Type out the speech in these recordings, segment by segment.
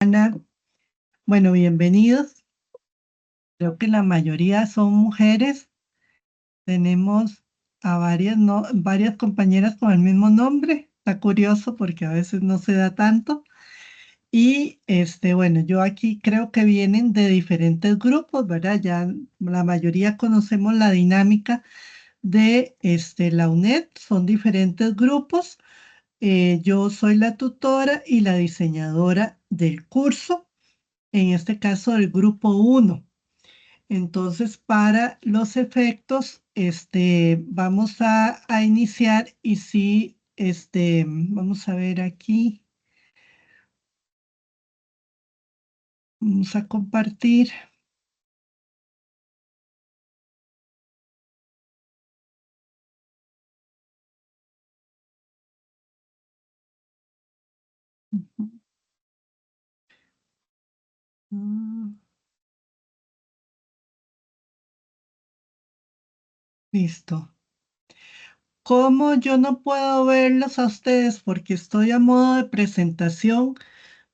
Ana. Bueno, bienvenidos. Creo que la mayoría son mujeres. Tenemos a varias, no, varias compañeras con el mismo nombre. Está curioso porque a veces no se da tanto. Y bueno, yo aquí creo que vienen de diferentes grupos, ¿verdad? Ya la mayoría conocemos la dinámica de la UNED. Son diferentes grupos. Yo soy la tutora y la diseñadora del curso, en este caso del grupo 1. Entonces, para los efectos, vamos a iniciar y si, vamos a ver aquí, vamos a compartir. Ujú. Mm, Listo. Como yo no puedo verlos a ustedes porque estoy a modo de presentación,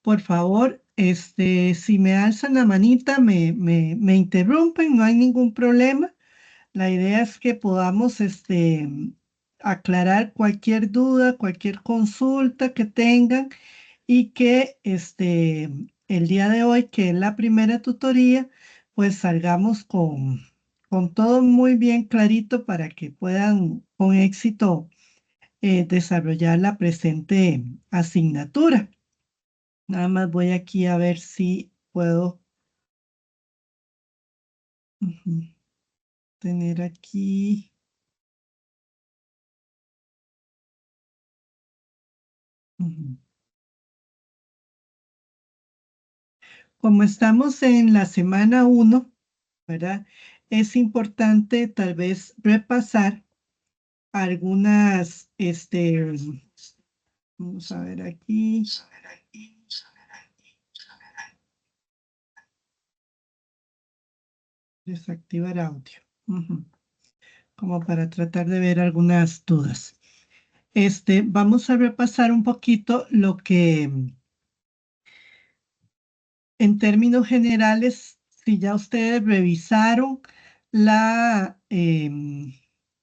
por favor, si me alzan la manita, me interrumpen, no hay ningún problema. La idea es que podamos aclarar cualquier duda, cualquier consulta que tengan y que el día de hoy, que es la primera tutoría, pues salgamos con todo muy bien clarito para que puedan con éxito desarrollar la presente asignatura. Nada más voy aquí a ver si puedo ujú, tener aquí. Ujú. Como estamos en la semana 1, ¿verdad? Es importante tal vez repasar algunas, vamos a ver aquí, desactivar audio, ujú, como para tratar de ver algunas dudas. Vamos a repasar un poquito lo que, en términos generales, si ya ustedes revisaron la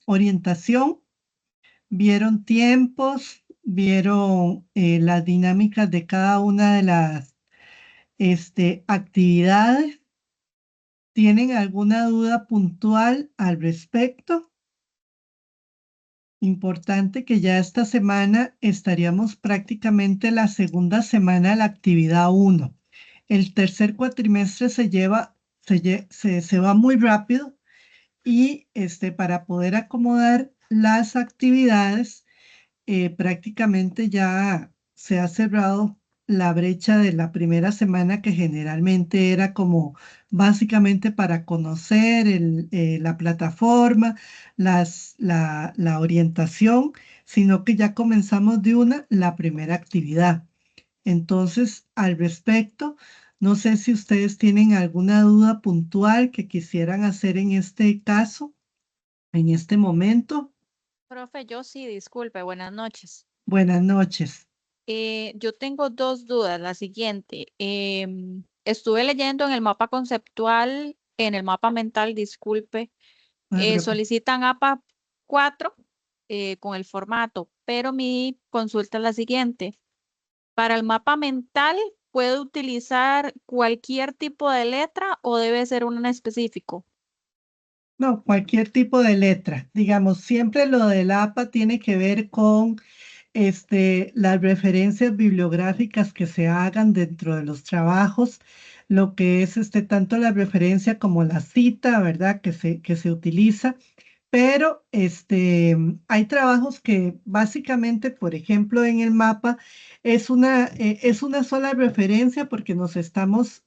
orientación, vieron tiempos, vieron las dinámicas de cada una de las actividades. ¿Tienen alguna duda puntual al respecto? Importante que ya esta semana estaríamos prácticamente la segunda semana de la actividad 1. El tercer cuatrimestre se va muy rápido y para poder acomodar las actividades, prácticamente ya se ha cerrado la brecha de la primera semana que generalmente era como básicamente para conocer la plataforma, la orientación, sino que ya comenzamos de la primera actividad. Entonces, al respecto, no sé si ustedes tienen alguna duda puntual que quisieran hacer en este caso, en este momento. Profe, yo sí, disculpe, buenas noches. Buenas noches. Yo tengo dos dudas. La siguiente, estuve leyendo en el mapa conceptual, en el mapa mental, disculpe, No me preocupe. solicitan APA 4 con el formato, pero mi consulta es la siguiente. Para el mapa mental, ¿puedo utilizar cualquier tipo de letra o debe ser uno en específico? No, cualquier tipo de letra. Digamos, siempre lo del APA tiene que ver con las referencias bibliográficas que se hagan dentro de los trabajos, lo que es tanto la referencia como la cita, ¿verdad? Que se utiliza. Pero hay trabajos que básicamente, por ejemplo, en el mapa es una sola referencia porque nos estamos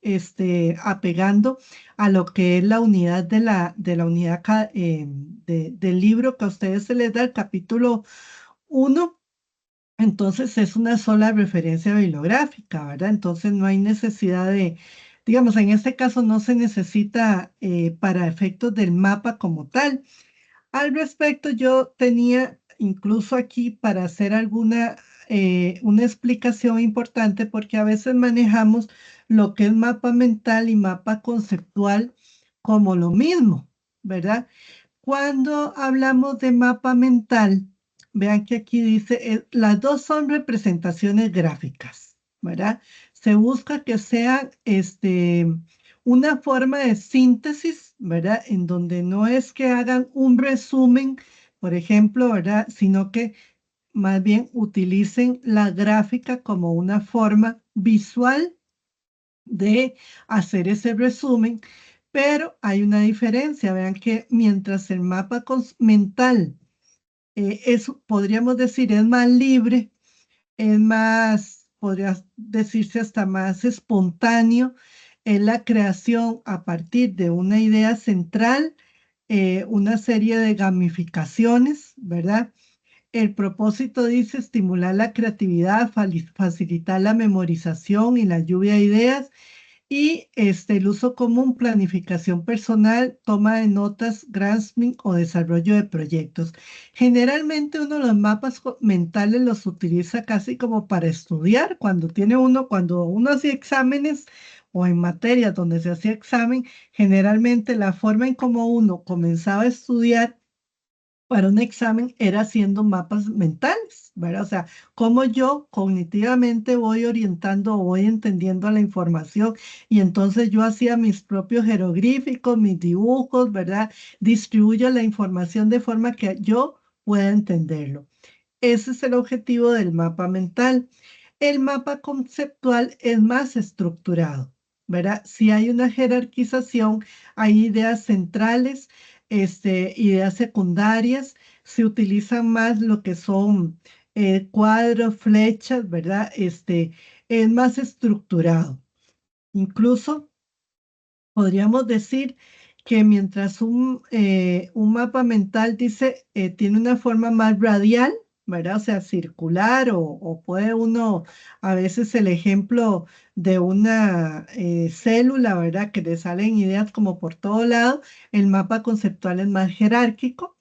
apegando a lo que es la unidad de la unidad del libro que a ustedes se les da, el capítulo 1. Entonces es una sola referencia bibliográfica, ¿verdad? Entonces no hay necesidad digamos, en este caso no se necesita para efectos del mapa como tal. Al respecto, yo tenía incluso aquí para hacer una explicación importante porque a veces manejamos lo que es mapa mental y mapa conceptual como lo mismo, ¿verdad? Cuando hablamos de mapa mental, vean que aquí dice, las dos son representaciones gráficas, ¿verdad? Se busca que sean una forma de síntesis, ¿verdad? En donde no es que hagan un resumen, por ejemplo, ¿verdad? Sino que más bien utilicen la gráfica como una forma visual de hacer ese resumen, pero hay una diferencia. Vean que mientras el mapa mental podríamos decir, es más libre, es más, podría decirse hasta más espontáneo, es la creación a partir de una idea central, una serie de gamificaciones, ¿verdad? El propósito dice estimular la creatividad, facilitar la memorización y la lluvia de ideas y el uso común, planificación personal, toma de notas, grantsming o desarrollo de proyectos. Generalmente uno los mapas mentales los utiliza casi como para estudiar, cuando uno hacía exámenes o en materias donde se hacía examen, generalmente la forma en cómo uno comenzaba a estudiar para un examen era haciendo mapas mentales, ¿verdad? O sea, cómo yo cognitivamente voy orientando o voy entendiendo la información y entonces yo hacía mis propios jeroglíficos, mis dibujos, ¿verdad? Distribuyo la información de forma que yo pueda entenderlo. Ese es el objetivo del mapa mental. El mapa conceptual es más estructurado, ¿verdad? Si hay una jerarquización, hay ideas centrales, ideas secundarias, se utilizan más lo que son cuadros, flechas, ¿verdad? Es más estructurado. Incluso podríamos decir que mientras un mapa mental dice, tiene una forma más radial, ¿verdad? O sea, circular o puede uno, a veces el ejemplo de una célula, ¿verdad? Que le salen ideas como por todo lado, el mapa conceptual es más jerárquico.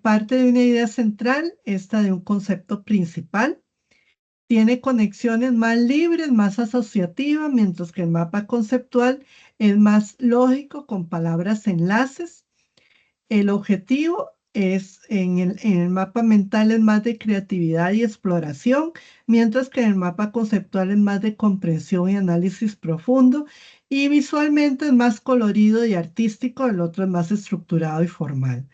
Parte de una idea central, esta de un concepto principal. Tiene conexiones más libres, más asociativas, mientras que el mapa conceptual es más lógico con palabras enlaces. El objetivo es en el mapa mental es más de creatividad y exploración, mientras que en el mapa conceptual es más de comprensión y análisis profundo. Y visualmente es más colorido y artístico, el otro es más estructurado y formal.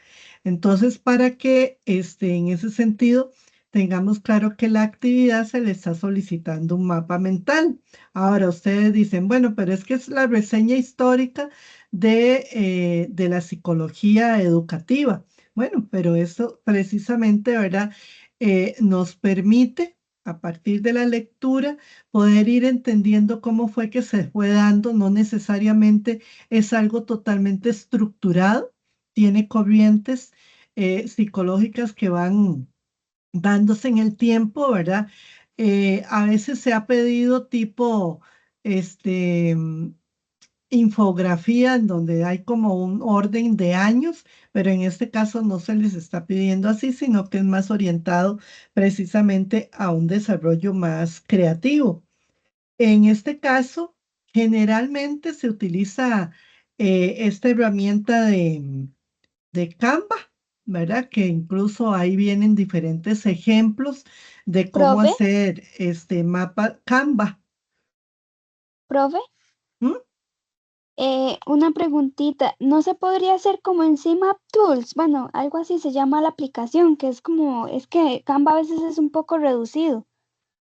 Entonces, para que en ese sentido tengamos claro que la actividad se le está solicitando un mapa mental. Ahora ustedes dicen, bueno, pero es que es la reseña histórica de la psicología educativa. Bueno, pero eso precisamente, ¿verdad? Nos permite, a partir de la lectura, poder ir entendiendo cómo fue que se fue dando. No necesariamente es algo totalmente estructurado, tiene corrientes psicológicas que van dándose en el tiempo, ¿verdad? A veces se ha pedido tipo, este, infografía en donde hay como un orden de años, pero en este caso no se les está pidiendo así, sino que es más orientado precisamente a un desarrollo más creativo. En este caso, generalmente se utiliza esta herramienta de Canva, ¿verdad? Que incluso ahí vienen diferentes ejemplos de cómo Profe, hacer este mapa Canva. profe, ¿Mm? una preguntita. ¿No se podría hacer como en CMAP Tools? Bueno, algo así se llama la aplicación, que es como, es que Canva a veces es un poco reducido.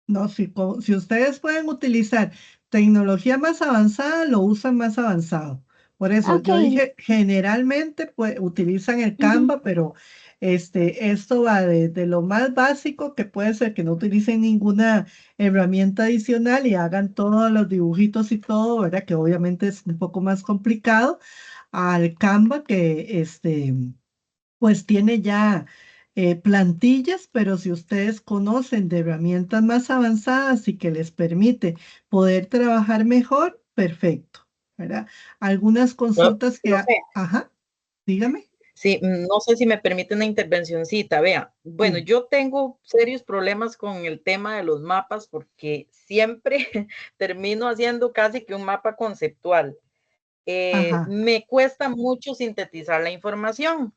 No, si ustedes pueden utilizar tecnología más avanzada, lo usan más avanzado. Por Ah, eso ok. yo dije, generalmente pues, utilizan el Ujú. Canva, pero esto va de lo más básico, que puede ser que no utilicen ninguna herramienta adicional y hagan todos los dibujitos y todo, ¿verdad? Que obviamente es un poco más complicado, al Canva, que pues tiene ya plantillas, pero si ustedes conocen de herramientas más avanzadas y que les permite poder trabajar mejor, perfecto, ¿verdad? Algunas consultas que, Profe, ajá, dígame. Sí, no sé si me permite una intervencioncita. Vea, bueno, Sí. yo tengo serios problemas con el tema de los mapas porque siempre termino haciendo casi que un mapa conceptual. Ajá. Me cuesta mucho sintetizar la información,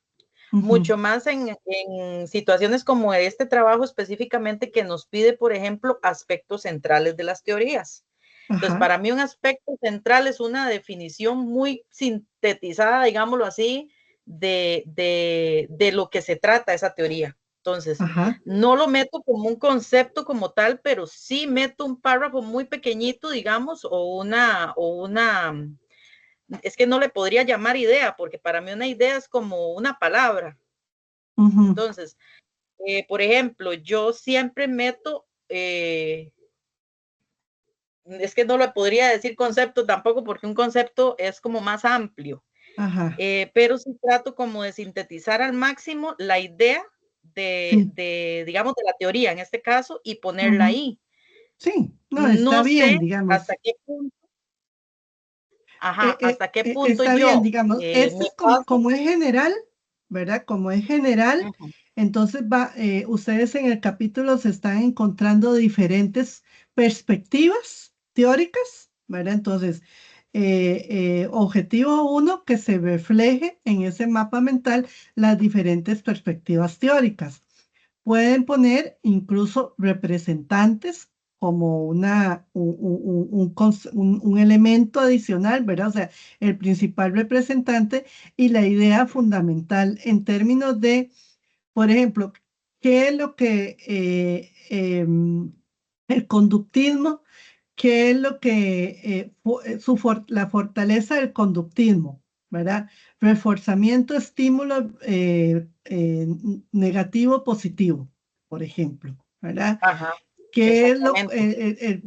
Ujú, mucho más en situaciones como este trabajo específicamente que nos pide, por ejemplo, aspectos centrales de las teorías. Entonces, ajá. para mí un aspecto central es una definición muy sintetizada, digámoslo así, de lo que se trata esa teoría. Entonces, Ajá. no lo meto como un concepto como tal, pero sí meto un párrafo muy pequeñito, digamos, es que no le podría llamar idea, porque para mí una idea es como una palabra. Ujú, Entonces, por ejemplo, yo siempre meto, es que no le podría decir concepto tampoco, porque un concepto es como más amplio, ajá. pero sí trato como de sintetizar al máximo la idea Sí. digamos, de la teoría en este caso y ponerla Ujú. ahí. Sí. No, está No bien, sé digamos. hasta qué punto, ajá, hasta qué punto Está bien, yo digamos. Este me es como, paso. como es general, ¿verdad? Como es general, Uh -huh, entonces ustedes en el capítulo se están encontrando diferentes perspectivas teóricas, ¿verdad? Entonces, objetivo uno, que se refleje en ese mapa mental las diferentes perspectivas teóricas. Pueden poner incluso representantes como un elemento adicional, ¿verdad? O sea, el principal representante y la idea fundamental en términos de, por ejemplo, qué es lo que el conductismo, qué es lo que la fortaleza del conductismo, ¿verdad? Reforzamiento, estímulo negativo, positivo, por ejemplo, ¿verdad? ajá, ¿Qué es exactamente.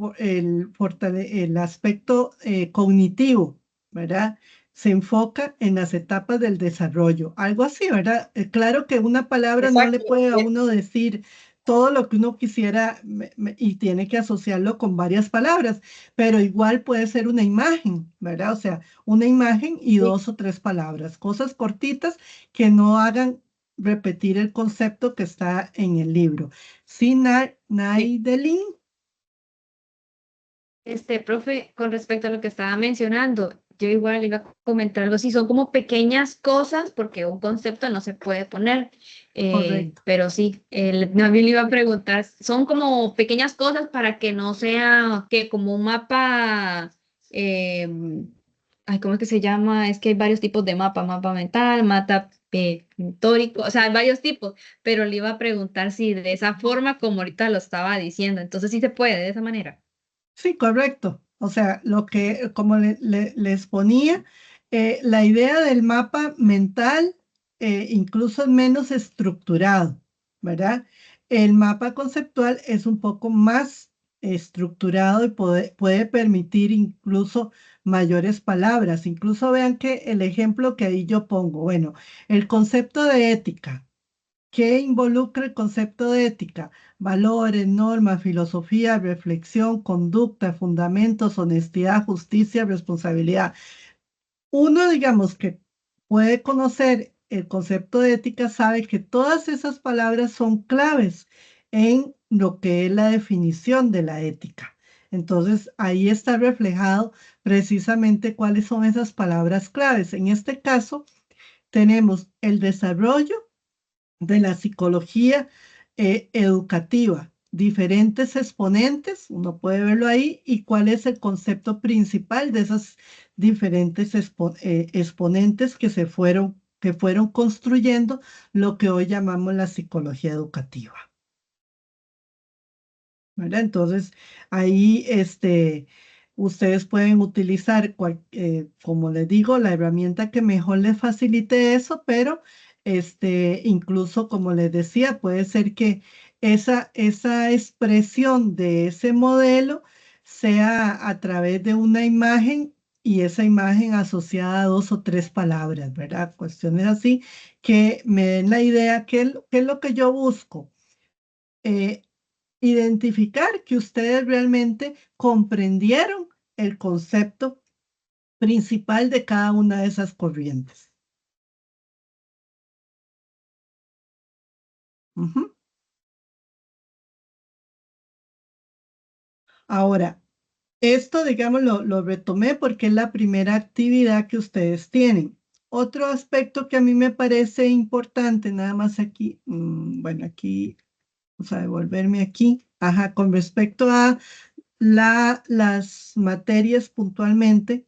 el aspecto cognitivo, ¿verdad? Se enfoca en las etapas del desarrollo, algo así, ¿verdad? Claro que una palabra no le Exacto. puede a uno decir todo lo que uno quisiera y tiene que asociarlo con varias palabras, pero igual puede ser una imagen, ¿verdad? O sea, una imagen y Sí, dos o tres palabras, cosas cortitas que no hagan repetir el concepto que está en el libro. Sí, sí. Naidelin. Profe, con respecto a lo que estaba mencionando, yo igual iba a comentar algo así, son como pequeñas cosas, porque un concepto no se puede poner, Correcto. pero sí, también le iba a preguntar, son como pequeñas cosas para que no sea que como un mapa, eh, ay, ¿cómo es que se llama? Es que hay varios tipos de mapa mental, mapa pictórico, o sea, hay varios tipos, pero le iba a preguntar si de esa forma como ahorita lo estaba diciendo, entonces sí se puede de esa manera. Sí, correcto. O sea, como les ponía, la idea del mapa mental incluso es menos estructurado, ¿verdad? El mapa conceptual es un poco más estructurado y puede permitir incluso mayores palabras. Incluso vean que el ejemplo que ahí yo pongo, bueno, el concepto de ética. ¿Qué involucra el concepto de ética? Valores, normas, filosofía, reflexión, conducta, fundamentos, honestidad, justicia, responsabilidad. Uno, digamos, que puede conocer el concepto de ética, sabe que todas esas palabras son claves en lo que es la definición de la ética. Entonces, ahí está reflejado precisamente cuáles son esas palabras claves. En este caso, tenemos el desarrollo de la psicología educativa, diferentes exponentes, uno puede verlo ahí, y cuál es el concepto principal de esas diferentes exponentes que fueron construyendo lo que hoy llamamos la psicología educativa. ¿Verdad? Entonces, ahí ustedes pueden utilizar, como les digo, la herramienta que mejor les facilite eso, pero incluso, como les decía, puede ser que esa expresión de ese modelo sea a través de una imagen y esa imagen asociada a dos o tres palabras, ¿verdad? Cuestiones así que me den la idea, qué es lo que yo busco. Eh, Identificar que ustedes realmente comprendieron el concepto principal de cada una de esas corrientes. Ujú. Ahora, esto, digamos, lo retomé porque es la primera actividad que ustedes tienen. Otro aspecto que a mí me parece importante, nada más aquí, bueno, aquí, vamos a devolverme aquí. Ajá, con respecto a las materias puntualmente,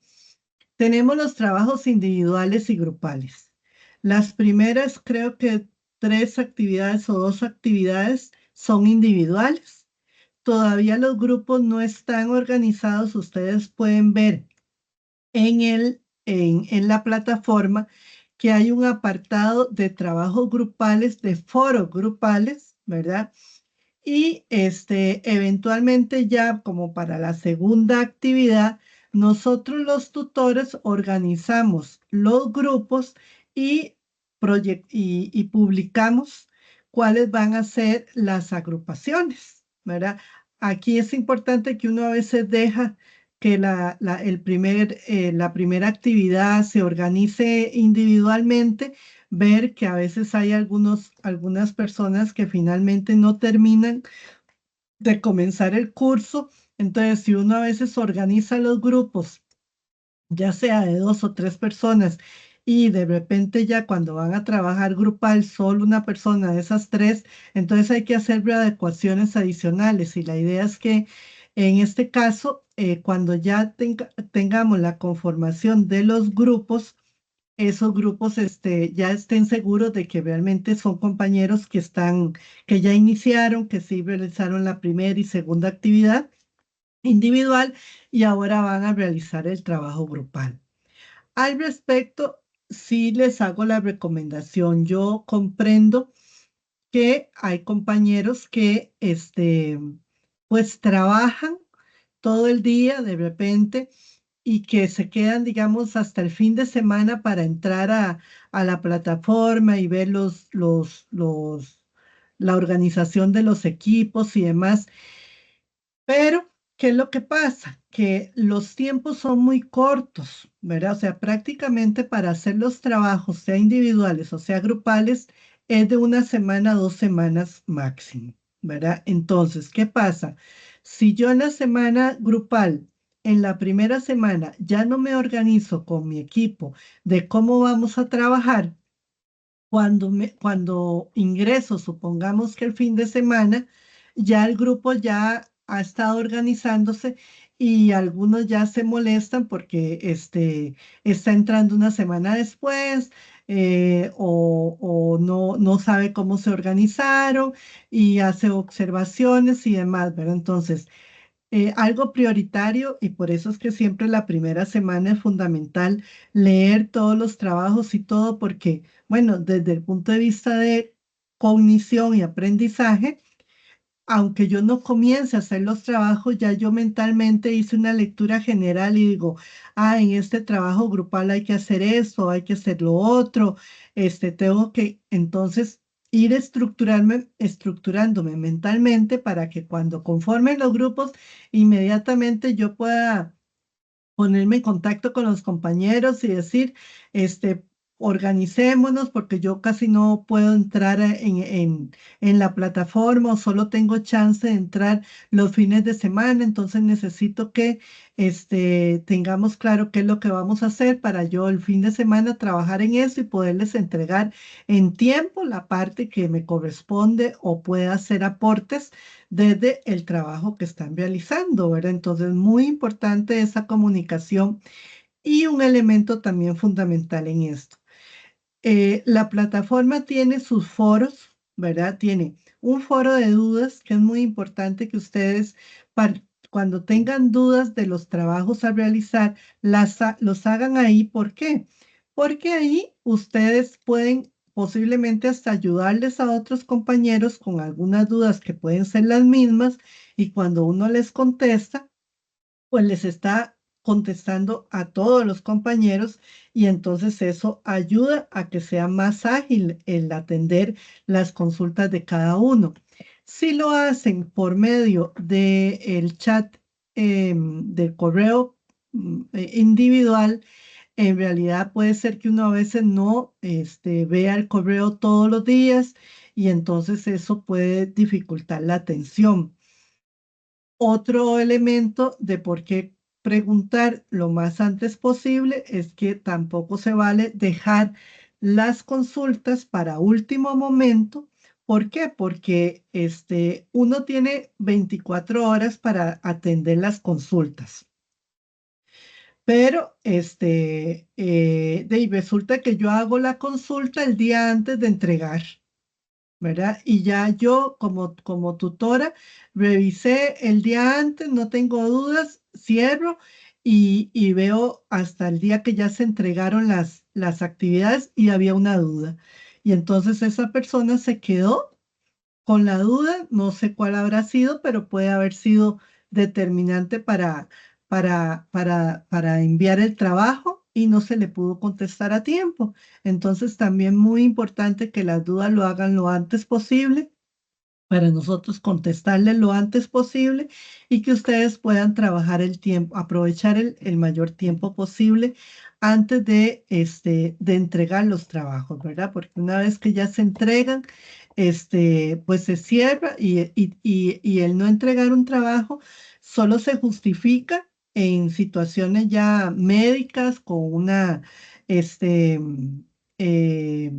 tenemos los trabajos individuales y grupales. Las primeras, creo que 3 actividades o 2 actividades son individuales. Todavía los grupos no están organizados. Ustedes pueden ver en la plataforma que hay un apartado de trabajos grupales, de foros grupales, ¿verdad? Y eventualmente ya como para la segunda actividad, nosotros los tutores organizamos los grupos y, y publicamos cuáles van a ser las agrupaciones, ¿verdad? Aquí es importante que uno a veces deja que la primera actividad se organice individualmente, ver que a veces hay algunas personas que finalmente no terminan de comenzar el curso. Entonces, si uno a veces organiza los grupos, ya sea de 2 o 3 personas, y de repente ya cuando van a trabajar grupal, solo una persona de esas 3, entonces hay que hacer adecuaciones adicionales. Y la idea es que en este caso, cuando ya tengamos la conformación de los grupos, esos grupos ya estén seguros de que realmente son compañeros que ya iniciaron, que sí realizaron la primera y segunda actividad individual y ahora van a realizar el trabajo grupal. Al respecto, sí les hago la recomendación. Yo comprendo que hay compañeros que pues trabajan todo el día de repente y que se quedan, digamos, hasta el fin de semana para entrar a la plataforma y ver la organización de los equipos y demás. Pero, ¿qué es lo que pasa? Que los tiempos son muy cortos, ¿verdad? O sea, prácticamente para hacer los trabajos, sea individuales o sea grupales, es de 1 semana a 2 semanas máximo, ¿verdad? Entonces, ¿qué pasa? Si yo en la semana grupal, en la primera semana, ya no me organizo con mi equipo de cómo vamos a trabajar, cuando ingreso, supongamos que el fin de semana, ya el grupo ya ha estado organizándose y algunos ya se molestan porque está entrando 1 semana después, o no sabe cómo se organizaron y hace observaciones y demás, ¿verdad? Entonces, algo prioritario, y por eso es que siempre la primera semana es fundamental leer todos los trabajos y todo, porque, bueno, desde el punto de vista de cognición y aprendizaje, aunque yo no comience a hacer los trabajos, ya yo mentalmente hice una lectura general y digo, en este trabajo grupal hay que hacer esto, hay que hacer lo otro, tengo que entonces ir estructurándome mentalmente para que cuando conformen los grupos, inmediatamente yo pueda ponerme en contacto con los compañeros y decir, organicémonos porque yo casi no puedo entrar en la plataforma o solo tengo chance de entrar los fines de semana, entonces necesito que tengamos claro qué es lo que vamos a hacer para yo el fin de semana trabajar en eso y poderles entregar en tiempo la parte que me corresponde o pueda hacer aportes desde el trabajo que están realizando, ¿verdad? Entonces, muy importante esa comunicación y un elemento también fundamental en esto. La plataforma tiene sus foros, ¿verdad? Tiene un foro de dudas que es muy importante que ustedes, cuando tengan dudas de los trabajos a realizar, los hagan ahí. ¿Por qué? Porque ahí ustedes pueden posiblemente hasta ayudarles a otros compañeros con algunas dudas que pueden ser las mismas y cuando uno les contesta, pues les está contestando a todos los compañeros y entonces eso ayuda a que sea más ágil el atender las consultas de cada uno. Si lo hacen por medio del chat del correo individual, en realidad puede ser que uno a veces no vea el correo todos los días y entonces eso puede dificultar la atención. Otro elemento de por qué preguntar lo más antes posible es que tampoco se vale dejar las consultas para último momento. ¿Por qué? Porque uno tiene 24 horas para atender las consultas. Pero resulta que yo hago la consulta el día antes de entregar, ¿verdad? Y ya yo como tutora revisé el día antes, no tengo dudas, cierro y veo hasta el día que ya se entregaron las actividades y había una duda. Y entonces esa persona se quedó con la duda, no sé cuál habrá sido, pero puede haber sido determinante para enviar el trabajo y no se le pudo contestar a tiempo. Entonces, también muy importante que las dudas lo hagan lo antes posible para nosotros contestarle lo antes posible y que ustedes puedan trabajar el tiempo, aprovechar el mayor tiempo posible antes de entregar los trabajos, ¿verdad? Porque una vez que ya se entregan, pues se cierra y el no entregar un trabajo solo se justifica en situaciones ya médicas con este, eh,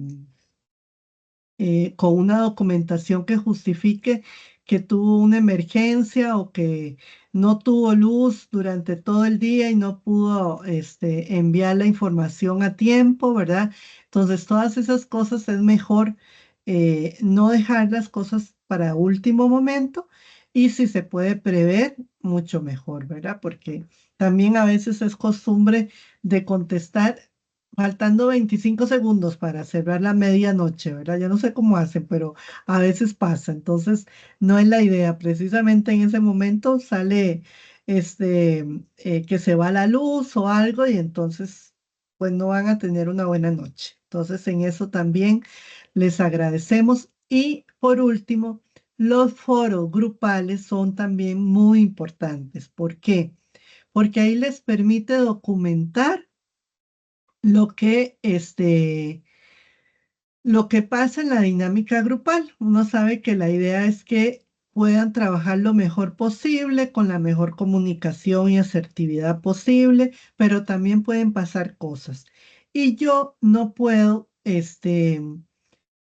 con una documentación que justifique que tuvo una emergencia o que no tuvo luz durante todo el día y no pudo enviar la información a tiempo, ¿verdad? Entonces, todas esas cosas es mejor no dejar las cosas para último momento y si se puede prever, mucho mejor, ¿verdad? Porque también a veces es costumbre de contestar faltando 25 segundos para cerrar la medianoche, ¿verdad? Yo no sé cómo hacen, pero a veces pasa. Entonces, no es la idea. Precisamente en ese momento sale que se va la luz o algo y entonces, pues no van a tener una buena noche. Entonces, en eso también les agradecemos. Y por último, los foros grupales son también muy importantes. ¿Por qué? Porque ahí les permite documentar lo lo que pasa en la dinámica grupal. Uno sabe que la idea es que puedan trabajar lo mejor posible, con la mejor comunicación y asertividad posible, pero también pueden pasar cosas. Y yo no puedo,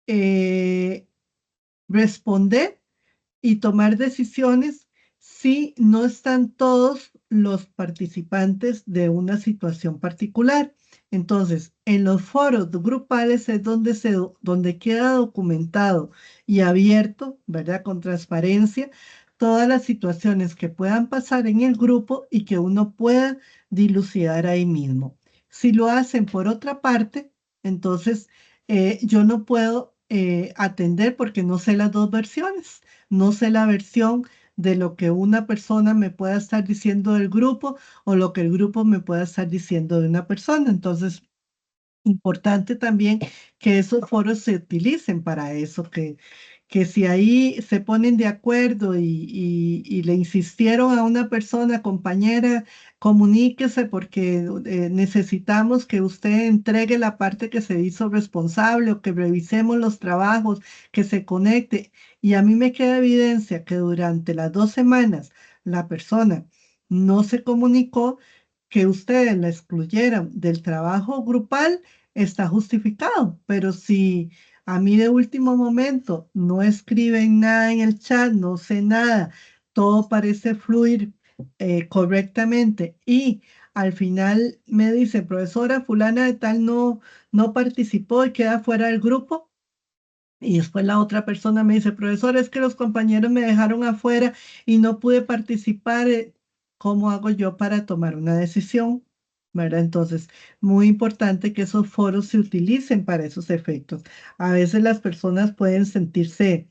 eh, responder y tomar decisiones si no están todos los participantes de una situación particular. Entonces, en los foros grupales es donde queda documentado y abierto, ¿verdad? Con transparencia, todas las situaciones que puedan pasar en el grupo y que uno pueda dilucidar ahí mismo. Si lo hacen por otra parte, entonces yo no puedo atender porque no sé las dos versiones. No sé la versión de lo que una persona me pueda estar diciendo del grupo o lo que el grupo me pueda estar diciendo de una persona. Entonces, importante también que esos foros se utilicen para eso, que si ahí se ponen de acuerdo y le insistieron a una persona, compañera, comuníquese porque necesitamos que usted entregue la parte que se hizo responsable o que revisemos los trabajos, que se conecte. Y a mí me queda evidencia que durante las 2 semanas la persona no se comunicó, que ustedes la excluyeran del trabajo grupal está justificado, pero si a mí de último momento no escriben nada en el chat, no sé nada, todo parece fluir correctamente y al final me dice, profesora, fulana de tal no participó y queda fuera del grupo. Y después la otra persona me dice, profesor, es que los compañeros me dejaron afuera y no pude participar. ¿Cómo hago yo para tomar una decisión? ¿Verdad? Entonces, muy importante que esos foros se utilicen para esos efectos. A veces las personas pueden sentirse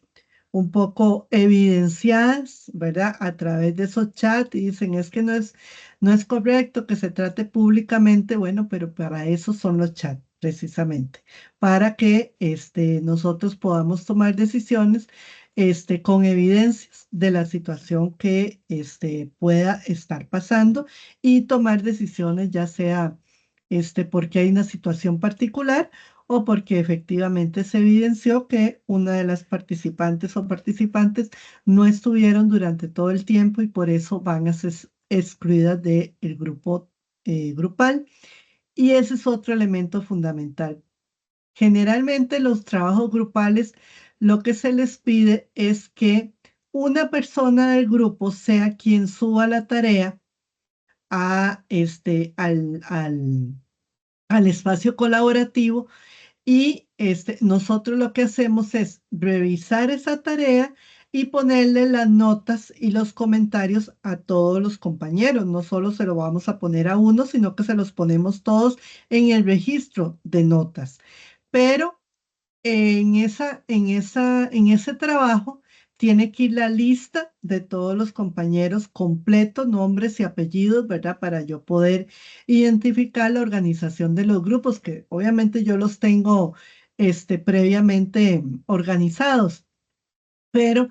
un poco evidenciadas, ¿verdad? A través de esos chats y dicen, es que no es correcto que se trate públicamente. Bueno, pero para eso son los chats, precisamente, para que nosotros podamos tomar decisiones con evidencias de la situación que pueda estar pasando y tomar decisiones ya sea porque hay una situación particular o porque efectivamente se evidenció que una de las participantes o participantes no estuvieron durante todo el tiempo y por eso van a ser excluidas del grupo grupal. Y ese es otro elemento fundamental. Generalmente los trabajos grupales, lo que se les pide es que una persona del grupo sea quien suba la tarea a al espacio colaborativo y nosotros lo que hacemos es revisar esa tarea y ponerle las notas y los comentarios a todos los compañeros. No solo se lo vamos a poner a uno, sino que se los ponemos todos en el registro de notas. Pero en ese trabajo tiene que ir la lista de todos los compañeros completos, nombres y apellidos, ¿verdad? Para yo poder identificar la organización de los grupos, que obviamente yo los tengo previamente organizados, pero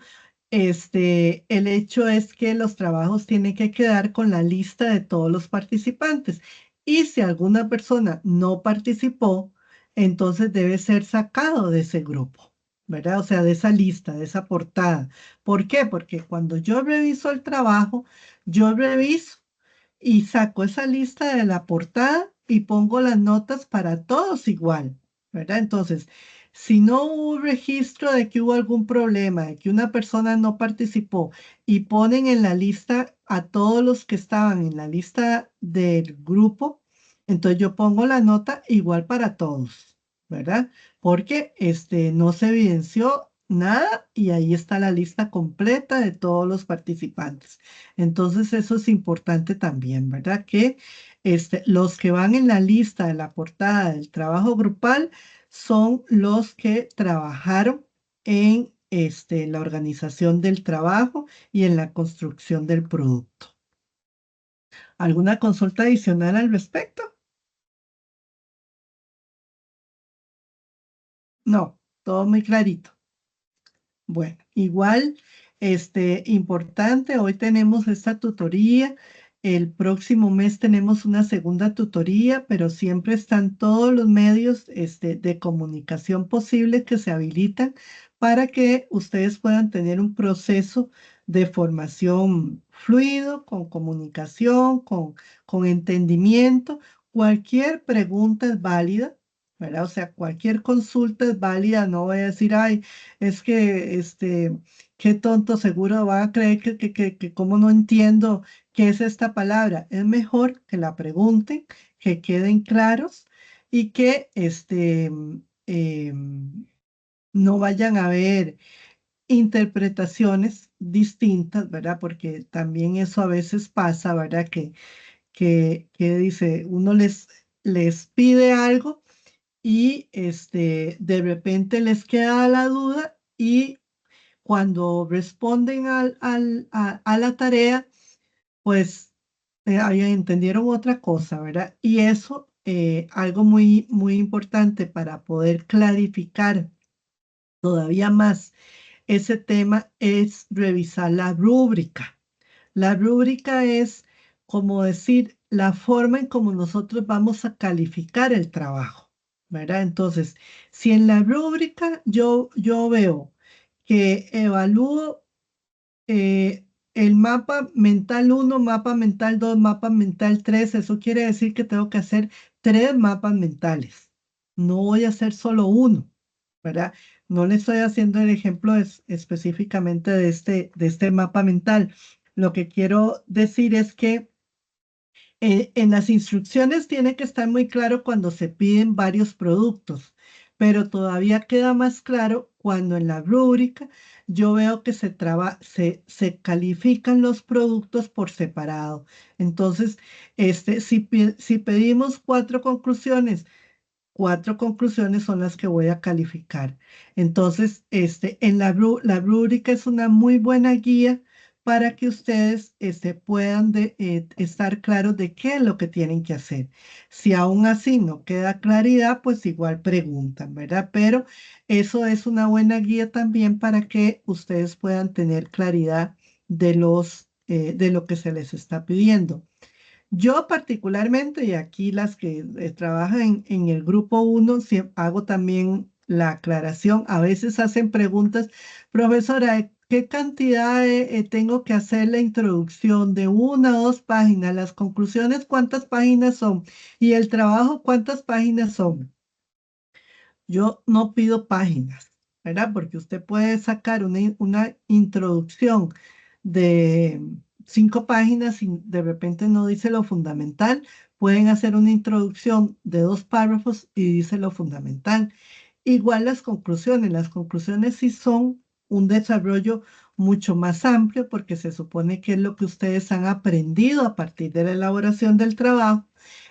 el hecho es que los trabajos tienen que quedar con la lista de todos los participantes. Y si alguna persona no participó, entonces debe ser sacado de ese grupo, ¿verdad? O sea, de esa lista, de esa portada. ¿Por qué? Porque cuando yo reviso el trabajo, yo reviso y saco esa lista de la portada y pongo las notas para todos igual, ¿verdad? Entonces, si no hubo registro de que hubo algún problema, de que una persona no participó y ponen en la lista a todos los que estaban en la lista del grupo, entonces yo pongo la nota igual para todos, ¿verdad? Porque no se evidenció nada y ahí está la lista completa de todos los participantes. Entonces eso es importante también, ¿verdad? Que los que van en la lista de la portada del trabajo grupal son los que trabajaron en la organización del trabajo y en la construcción del producto. ¿Alguna consulta adicional al respecto? No, todo muy clarito. Bueno, igual, importante, hoy tenemos esta tutoría, el próximo mes tenemos una segunda tutoría, pero siempre están todos los medios, de comunicación posibles que se habilitan para que ustedes puedan tener un proceso de formación fluido, con comunicación, con entendimiento. Cualquier pregunta es válida, ¿verdad? O sea, cualquier consulta es válida, no voy a decir, ay, es que, qué tonto, seguro va a creer que como no entiendo qué es esta palabra. Es mejor que la pregunten, que queden claros y que, no vayan a ver interpretaciones distintas, ¿verdad? Porque también eso a veces pasa, ¿verdad? Que dice, uno les pide algo y de repente les queda la duda y cuando responden a la tarea, pues ahí entendieron otra cosa, ¿verdad? Y eso, algo muy, muy importante para poder clarificar todavía más ese tema es revisar la rúbrica. La rúbrica es como decir la forma en cómo nosotros vamos a calificar el trabajo, ¿verdad? Entonces, si en la rúbrica yo veo que evalúo el mapa mental 1, mapa mental 2, mapa mental 3, eso quiere decir que tengo que hacer 3 mapas mentales. No voy a hacer solo uno, ¿verdad? No le estoy haciendo el ejemplo específicamente de este mapa mental. Lo que quiero decir es que en las instrucciones tiene que estar muy claro cuando se piden varios productos, pero todavía queda más claro cuando en la rúbrica yo veo que se califican los productos por separado. Entonces, si pedimos 4 conclusiones son las que voy a calificar. Entonces, la rúbrica es una muy buena guía para que ustedes puedan estar claros de qué es lo que tienen que hacer. Si aún así no queda claridad, pues igual preguntan, ¿verdad? Pero eso es una buena guía también para que ustedes puedan tener claridad de lo que se les está pidiendo. Yo particularmente, y aquí las que trabajan en el grupo 1, hago también la aclaración. A veces hacen preguntas, profesora, ¿qué cantidad tengo que hacer la introducción de 1 o 2 páginas? Las conclusiones, ¿cuántas páginas son? Y el trabajo, ¿cuántas páginas son? Yo no pido páginas, ¿verdad? Porque usted puede sacar una introducción de 5 páginas y de repente no dice lo fundamental. Pueden hacer una introducción de 2 párrafos y dice lo fundamental. Igual las conclusiones sí son un desarrollo mucho más amplio porque se supone que es lo que ustedes han aprendido a partir de la elaboración del trabajo.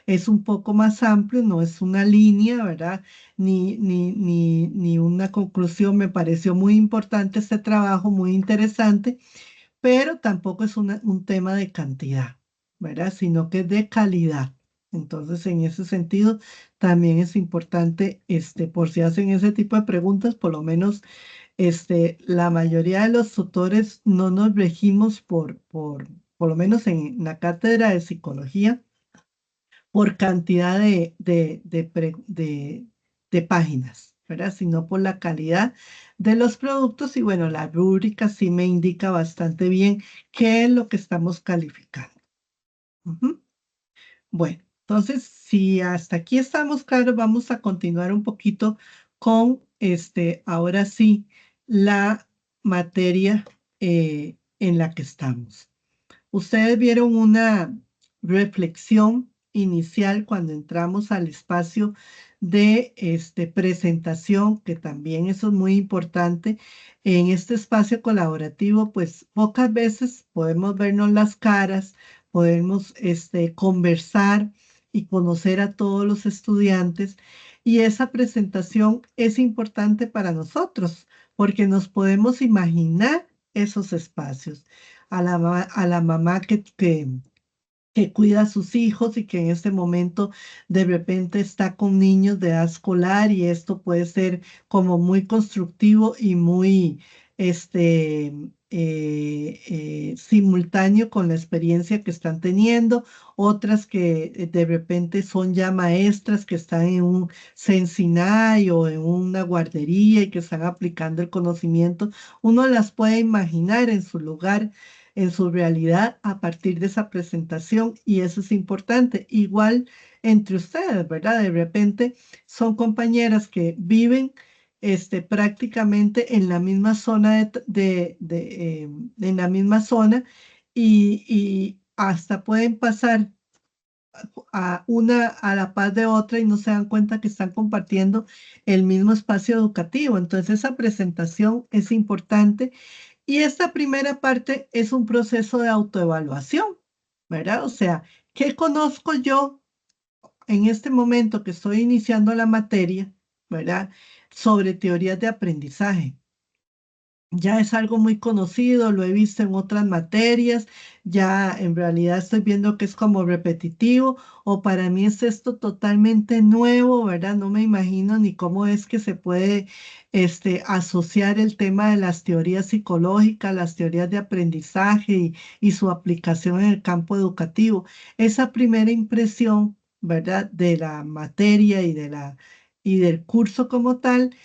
Es un poco más amplio, no es una línea, ¿verdad? Ni una conclusión. Me pareció muy importante este trabajo, muy interesante, pero tampoco es un tema de cantidad, ¿verdad? Sino que es de calidad. Entonces, en ese sentido, también es importante, por si hacen ese tipo de preguntas, por lo menos, la mayoría de los tutores no nos regimos por lo menos en la cátedra de psicología, por cantidad de páginas, ¿verdad? Sino por la calidad de los productos. Y bueno, la rúbrica sí me indica bastante bien qué es lo que estamos calificando. Ujú. Bueno, entonces, si hasta aquí estamos claros, vamos a continuar un poquito con ahora sí, la materia en la que estamos. Ustedes vieron una reflexión inicial cuando entramos al espacio de presentación, que también eso es muy importante. En este espacio colaborativo, pues pocas veces podemos vernos las caras, podemos conversar y conocer a todos los estudiantes. Y esa presentación es importante para nosotros porque nos podemos imaginar esos espacios a la mamá que cuida a sus hijos y que en este momento de repente está con niños de edad escolar y esto puede ser como muy constructivo y muy simultáneo con la experiencia que están teniendo. Otras que de repente son ya maestras que están en un Sensinay o en una guardería y que están aplicando el conocimiento. Uno las puede imaginar en su lugar, en su realidad a partir de esa presentación, y eso es importante. Igual entre ustedes, ¿verdad? De repente son compañeras que viven prácticamente en la misma zona en la misma zona, y hasta pueden pasar a una a la paz de otra y no se dan cuenta que están compartiendo el mismo espacio educativo. Entonces esa presentación es importante, y esta primera parte es un proceso de autoevaluación, ¿verdad? O sea, ¿qué conozco yo en este momento que estoy iniciando la materia, ¿verdad? Sobre teorías de aprendizaje. Ya es algo muy conocido, lo he visto en otras materias, ya en realidad estoy viendo que es como repetitivo, o para mí es esto totalmente nuevo, ¿verdad? No me imagino ni cómo es que se puede asociar el tema de las teorías psicológicas, las teorías de aprendizaje y su aplicación en el campo educativo. Esa primera impresión, ¿verdad? De la materia y del curso como tal,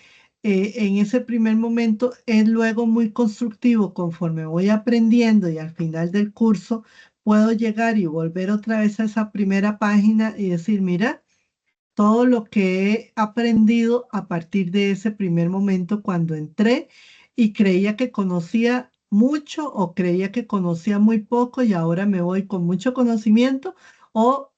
en ese primer momento es luego muy constructivo. Conforme voy aprendiendo y al final del curso puedo llegar y volver otra vez a esa primera página y decir, mira, todo lo que he aprendido a partir de ese primer momento cuando entré y creía que conocía mucho o creía que conocía muy poco, y ahora me voy con mucho conocimiento, o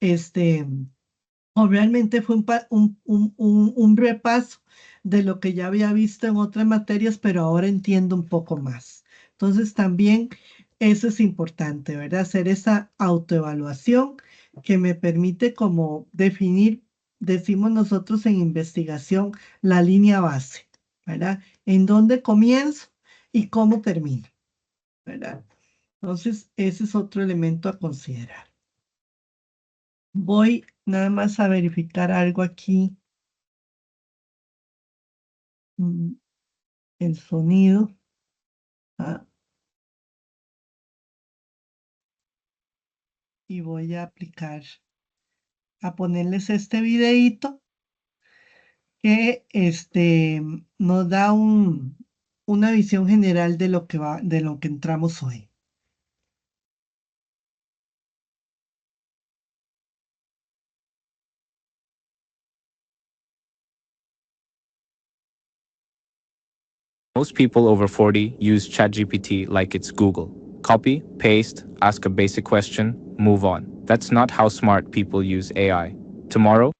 o realmente fue un repaso de lo que ya había visto en otras materias, pero ahora entiendo un poco más. Entonces también eso es importante, ¿verdad? Hacer esa autoevaluación que me permite como definir, decimos nosotros en investigación, la línea base, ¿verdad? En dónde comienzo y cómo termino, ¿verdad? Entonces, ese es otro elemento a considerar. Voy nada más a verificar algo aquí. El sonido. Ah, y voy a ponerles este videíto que nos da una visión general de lo que entramos hoy. Most people over 40 use ChatGPT like it's Google. Copy, paste, ask a basic question, move on. That's not how smart people use AI. Tomorrow,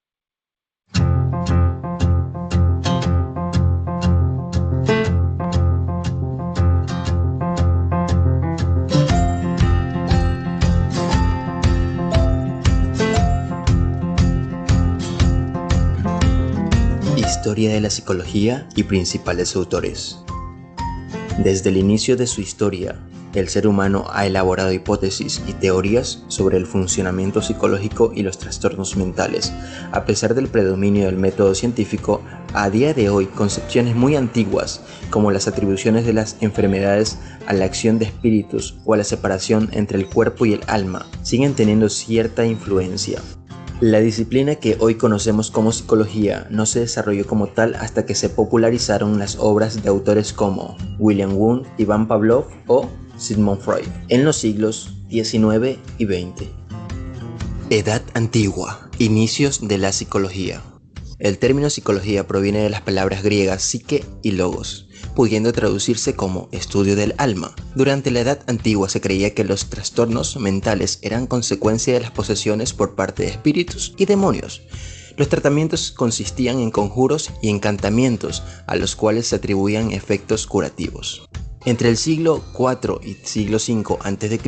Historia de la psicología y principales autores. Desde el inicio de su historia, el ser humano ha elaborado hipótesis y teorías sobre el funcionamiento psicológico y los trastornos mentales. A pesar del predominio del método científico, a día de hoy concepciones muy antiguas, como las atribuciones de las enfermedades a la acción de espíritus o a la separación entre el cuerpo y el alma, siguen teniendo cierta influencia. La disciplina que hoy conocemos como psicología no se desarrolló como tal hasta que se popularizaron las obras de autores como William Wundt, Ivan Pavlov o Sigmund Freud en los siglos XIX y XX. Edad Antigua. Inicios de la psicología. El término psicología proviene de las palabras griegas psique y logos, pudiendo traducirse como estudio del alma. Durante la Edad Antigua se creía que los trastornos mentales eran consecuencia de las posesiones por parte de espíritus y demonios. Los tratamientos consistían en conjuros y encantamientos a los cuales se atribuían efectos curativos. Entre el siglo IV y siglo V a.C.,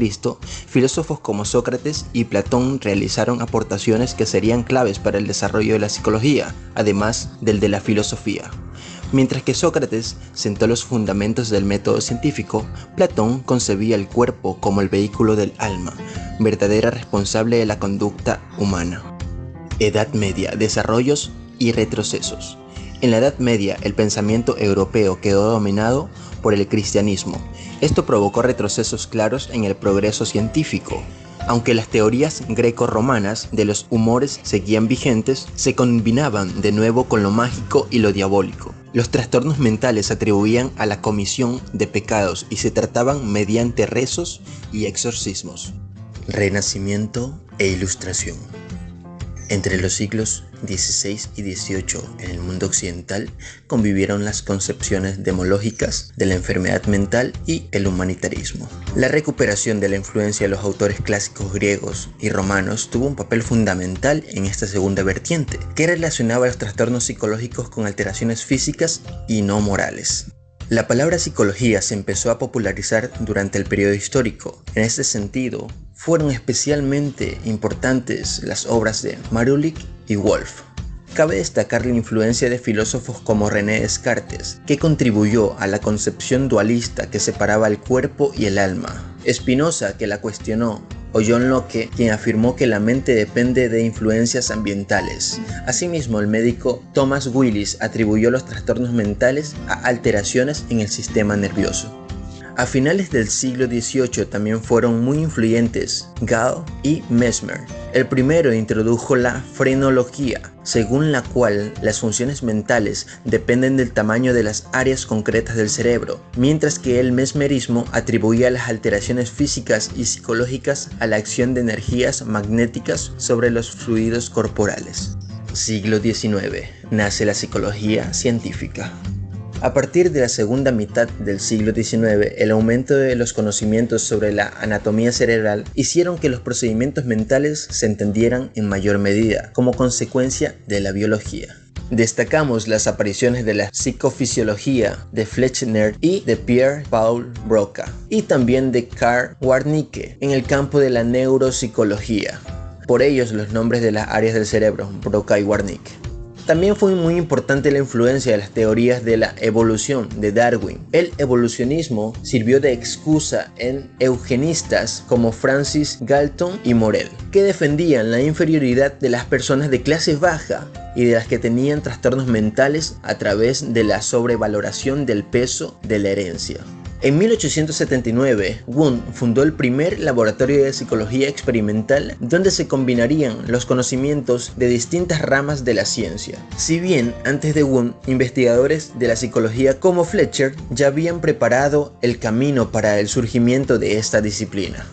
filósofos como Sócrates y Platón realizaron aportaciones que serían claves para el desarrollo de la psicología, además del de la filosofía. Mientras que Sócrates sentó los fundamentos del método científico, Platón concebía el cuerpo como el vehículo del alma, verdadera responsable de la conducta humana. Edad Media, desarrollos y retrocesos. En la Edad Media, el pensamiento europeo quedó dominado por el cristianismo. Esto provocó retrocesos claros en el progreso científico. Aunque las teorías greco-romanas de los humores seguían vigentes, se combinaban de nuevo con lo mágico y lo diabólico. Los trastornos mentales se atribuían a la comisión de pecados y se trataban mediante rezos y exorcismos. Renacimiento e Ilustración. Entre los siglos XVI y XVIII en el mundo occidental convivieron las concepciones demológicas de la enfermedad mental y el humanitarismo. La recuperación de la influencia de los autores clásicos griegos y romanos tuvo un papel fundamental en esta segunda vertiente, que relacionaba los trastornos psicológicos con alteraciones físicas y no morales. La palabra psicología se empezó a popularizar durante el periodo histórico. En este sentido, fueron especialmente importantes las obras de Marulik y Wolff. Cabe destacar la influencia de filósofos como René Descartes, que contribuyó a la concepción dualista que separaba el cuerpo y el alma, Spinoza, que la cuestionó, o John Locke, quien afirmó que la mente depende de influencias ambientales. Asimismo, el médico Thomas Willis atribuyó los trastornos mentales a alteraciones en el sistema nervioso. A finales del siglo XVIII también fueron muy influyentes Gall y Mesmer. El primero introdujo la frenología, según la cual las funciones mentales dependen del tamaño de las áreas concretas del cerebro, mientras que el mesmerismo atribuía las alteraciones físicas y psicológicas a la acción de energías magnéticas sobre los fluidos corporales. Siglo XIX. Nace la psicología científica. A partir de la segunda mitad del siglo XIX, el aumento de los conocimientos sobre la anatomía cerebral hicieron que los procedimientos mentales se entendieran en mayor medida, como consecuencia de la biología. Destacamos las apariciones de la psicofisiología de Fechner y de Pierre-Paul Broca, y también de Karl Wernicke en el campo de la neuropsicología. Por ellos los nombres de las áreas del cerebro, Broca y Wernicke. También fue muy importante la influencia de las teorías de la evolución de Darwin. El evolucionismo sirvió de excusa en eugenistas como Francis Galton y Morel, que defendían la inferioridad de las personas de clase baja y de las que tenían trastornos mentales a través de la sobrevaloración del peso de la herencia. En 1879, Wundt fundó el primer laboratorio de psicología experimental donde se combinarían los conocimientos de distintas ramas de la ciencia. Si bien antes de Wundt, investigadores de la psicología como Fletcher ya habían preparado el camino para el surgimiento de esta disciplina.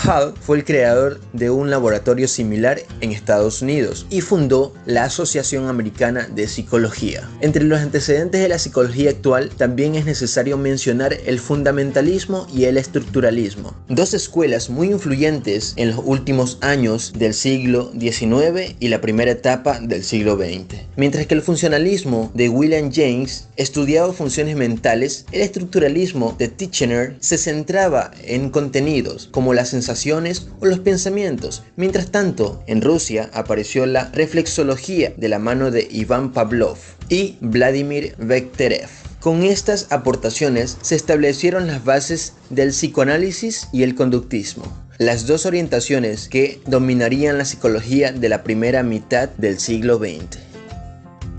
Hall fue el creador de un laboratorio similar en Estados Unidos y fundó la Asociación Americana de Psicología. Entre los antecedentes de la psicología actual también es necesario mencionar el fundamentalismo y el estructuralismo, dos escuelas muy influyentes en los últimos años del siglo XIX y la primera etapa del siglo XX. Mientras que el funcionalismo de William James estudiaba funciones mentales, el estructuralismo de Titchener se centraba en contenidos como las sensaciones o los pensamientos. Mientras tanto, en Rusia apareció la reflexología de la mano de Iván Pavlov y Vladimir Bekhterev. Con estas aportaciones se establecieron las bases del psicoanálisis y el conductismo, las dos orientaciones que dominarían la psicología de la primera mitad del siglo XX.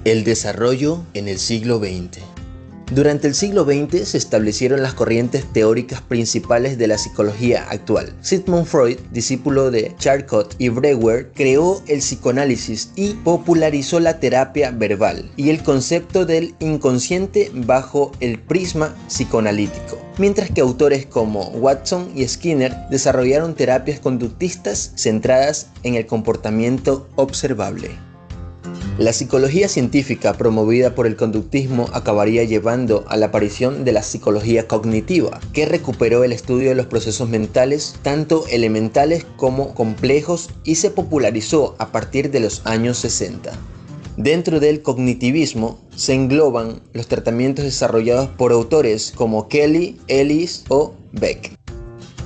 El desarrollo en el siglo XX. Durante el siglo XX se establecieron las corrientes teóricas principales de la psicología actual. Sigmund Freud, discípulo de Charcot y Breuer, creó el psicoanálisis y popularizó la terapia verbal y el concepto del inconsciente bajo el prisma psicoanalítico. Mientras que autores como Watson y Skinner desarrollaron terapias conductistas centradas en el comportamiento observable. La psicología científica promovida por el conductismo acabaría llevando a la aparición de la psicología cognitiva, que recuperó el estudio de los procesos mentales, tanto elementales como complejos, y se popularizó a partir de los años 60. Dentro del cognitivismo se engloban los tratamientos desarrollados por autores como Kelly, Ellis o Beck.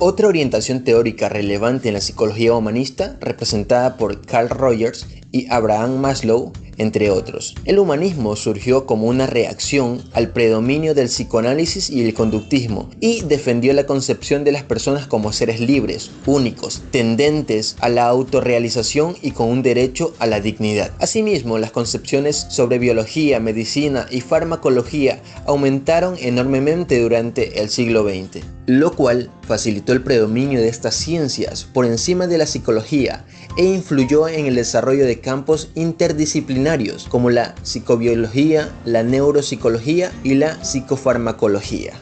Otra orientación teórica relevante en la psicología humanista, representada por Carl Rogers y Abraham Maslow, entre otros. El humanismo surgió como una reacción al predominio del psicoanálisis y el conductismo y defendió la concepción de las personas como seres libres, únicos, tendentes a la autorrealización y con un derecho a la dignidad. Asimismo, las concepciones sobre biología, medicina y farmacología aumentaron enormemente durante el siglo XX, lo cual facilitó el predominio de estas ciencias por encima de la psicología e influyó en el desarrollo de campos interdisciplinarios como la psicobiología, la neuropsicología y la psicofarmacología.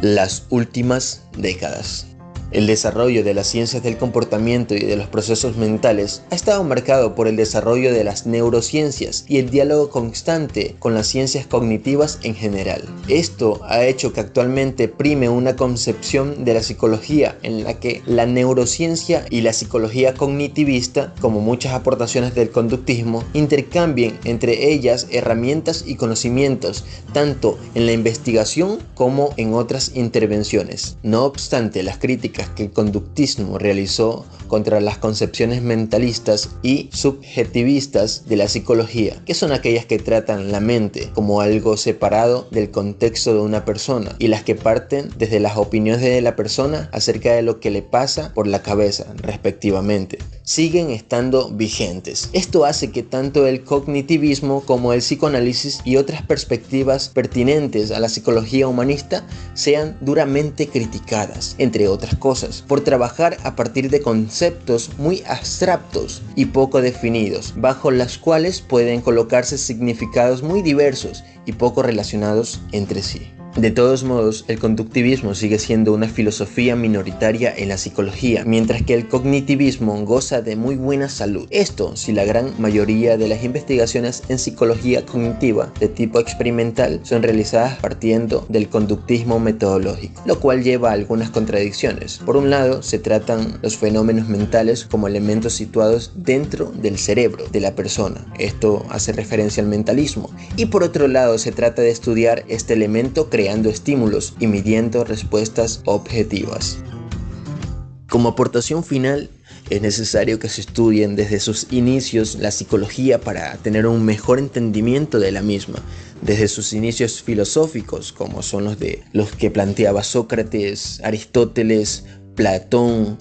Las últimas décadas. El desarrollo de las ciencias del comportamiento y de los procesos mentales ha estado marcado por el desarrollo de las neurociencias y el diálogo constante con las ciencias cognitivas en general. Esto ha hecho que actualmente prime una concepción de la psicología en la que la neurociencia y la psicología cognitivista, como muchas aportaciones del conductismo, intercambien entre ellas herramientas y conocimientos, tanto en la investigación como en otras intervenciones. No obstante, las críticas que el conductismo realizó contra las concepciones mentalistas y subjetivistas de la psicología, que son aquellas que tratan la mente como algo separado del contexto de una persona y las que parten desde las opiniones de la persona acerca de lo que le pasa por la cabeza, respectivamente, siguen estando vigentes. Esto hace que tanto el cognitivismo como el psicoanálisis y otras perspectivas pertinentes a la psicología humanista sean duramente criticadas, entre otras cosas, por trabajar a partir de conceptos muy abstractos y poco definidos, bajo las cuales pueden colocarse significados muy diversos y poco relacionados entre sí. De todos modos, el conductivismo sigue siendo una filosofía minoritaria en la psicología, mientras que el cognitivismo goza de muy buena salud. Esto si la gran mayoría de las investigaciones en psicología cognitiva de tipo experimental son realizadas partiendo del conductismo metodológico, lo cual lleva a algunas contradicciones. Por un lado, se tratan los fenómenos mentales como elementos situados dentro del cerebro de la persona. Esto hace referencia al mentalismo. Y por otro lado, se trata de estudiar este elemento creando estímulos y midiendo respuestas objetivas. Como aportación final, es necesario que se estudien desde sus inicios la psicología para tener un mejor entendimiento de la misma, desde sus inicios filosóficos, como son los que planteaba Sócrates, Aristóteles, Platón,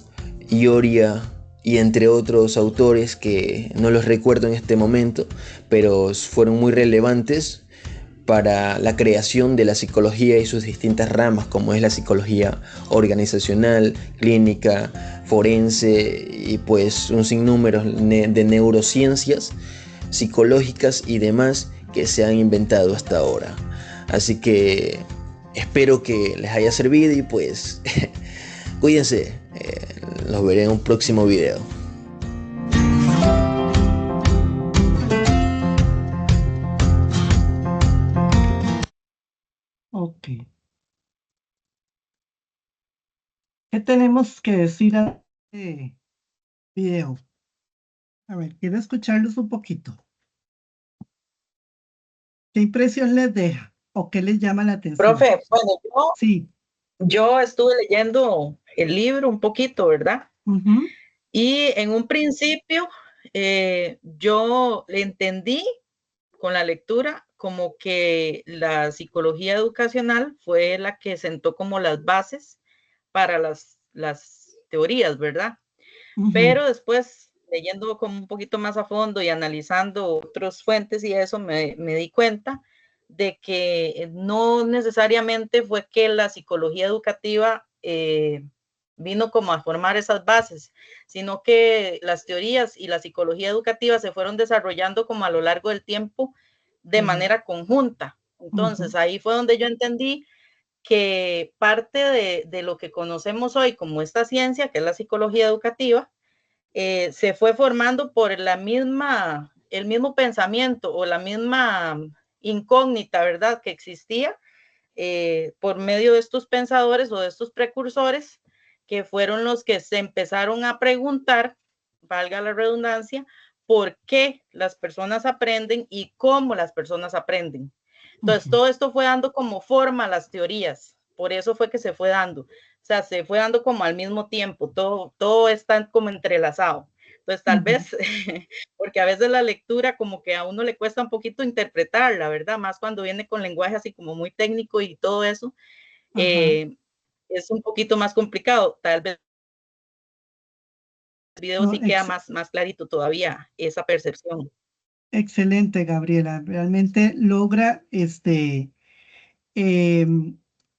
Ioria y entre otros autores que no los recuerdo en este momento, pero fueron muy relevantes para la creación de la psicología y sus distintas ramas, como es la psicología organizacional, clínica, forense y pues un sinnúmero de neurociencias psicológicas y demás que se han inventado hasta ahora. Así que espero que les haya servido y pues cuídense, los veré en un próximo video. Ok. ¿Qué tenemos que decir a este video? A ver, quiero escucharlos un poquito. ¿Qué impresión les deja o qué les llama la atención? Profe, bueno, Sí. yo estuve leyendo el libro un poquito, ¿verdad? Ujú, Y en un principio yo le entendí con la lectura como que la psicología educacional fue la que sentó como las bases para las teorías, ¿verdad? ujú, Pero después, leyendo como un poquito más a fondo y analizando otras fuentes y eso, me di cuenta de que no necesariamente fue que la psicología educativa vino como a formar esas bases, sino que las teorías y la psicología educativa se fueron desarrollando como a lo largo del tiempo de ujú, manera conjunta. Entonces, ahí fue donde yo entendí que parte de lo que conocemos hoy como esta ciencia, que es la psicología educativa, se fue formando por el mismo pensamiento o la misma incógnita, ¿verdad?, que existía por medio de estos pensadores o de estos precursores, que fueron los que se empezaron a preguntar, valga la redundancia, por qué las personas aprenden y cómo las personas aprenden. Entonces, todo esto fue dando como forma a las teorías, por eso fue que se fue dando, o sea, se fue dando como al mismo tiempo, todo está como entrelazado. Entonces, tal vez, porque a veces la lectura como que a uno le cuesta un poquito interpretarla, ¿verdad? Más cuando viene con lenguaje así como muy técnico y todo eso, es un poquito más complicado. Tal vez el video No, sí queda más clarito todavía esa percepción. excelente, Gabriela. Realmente logra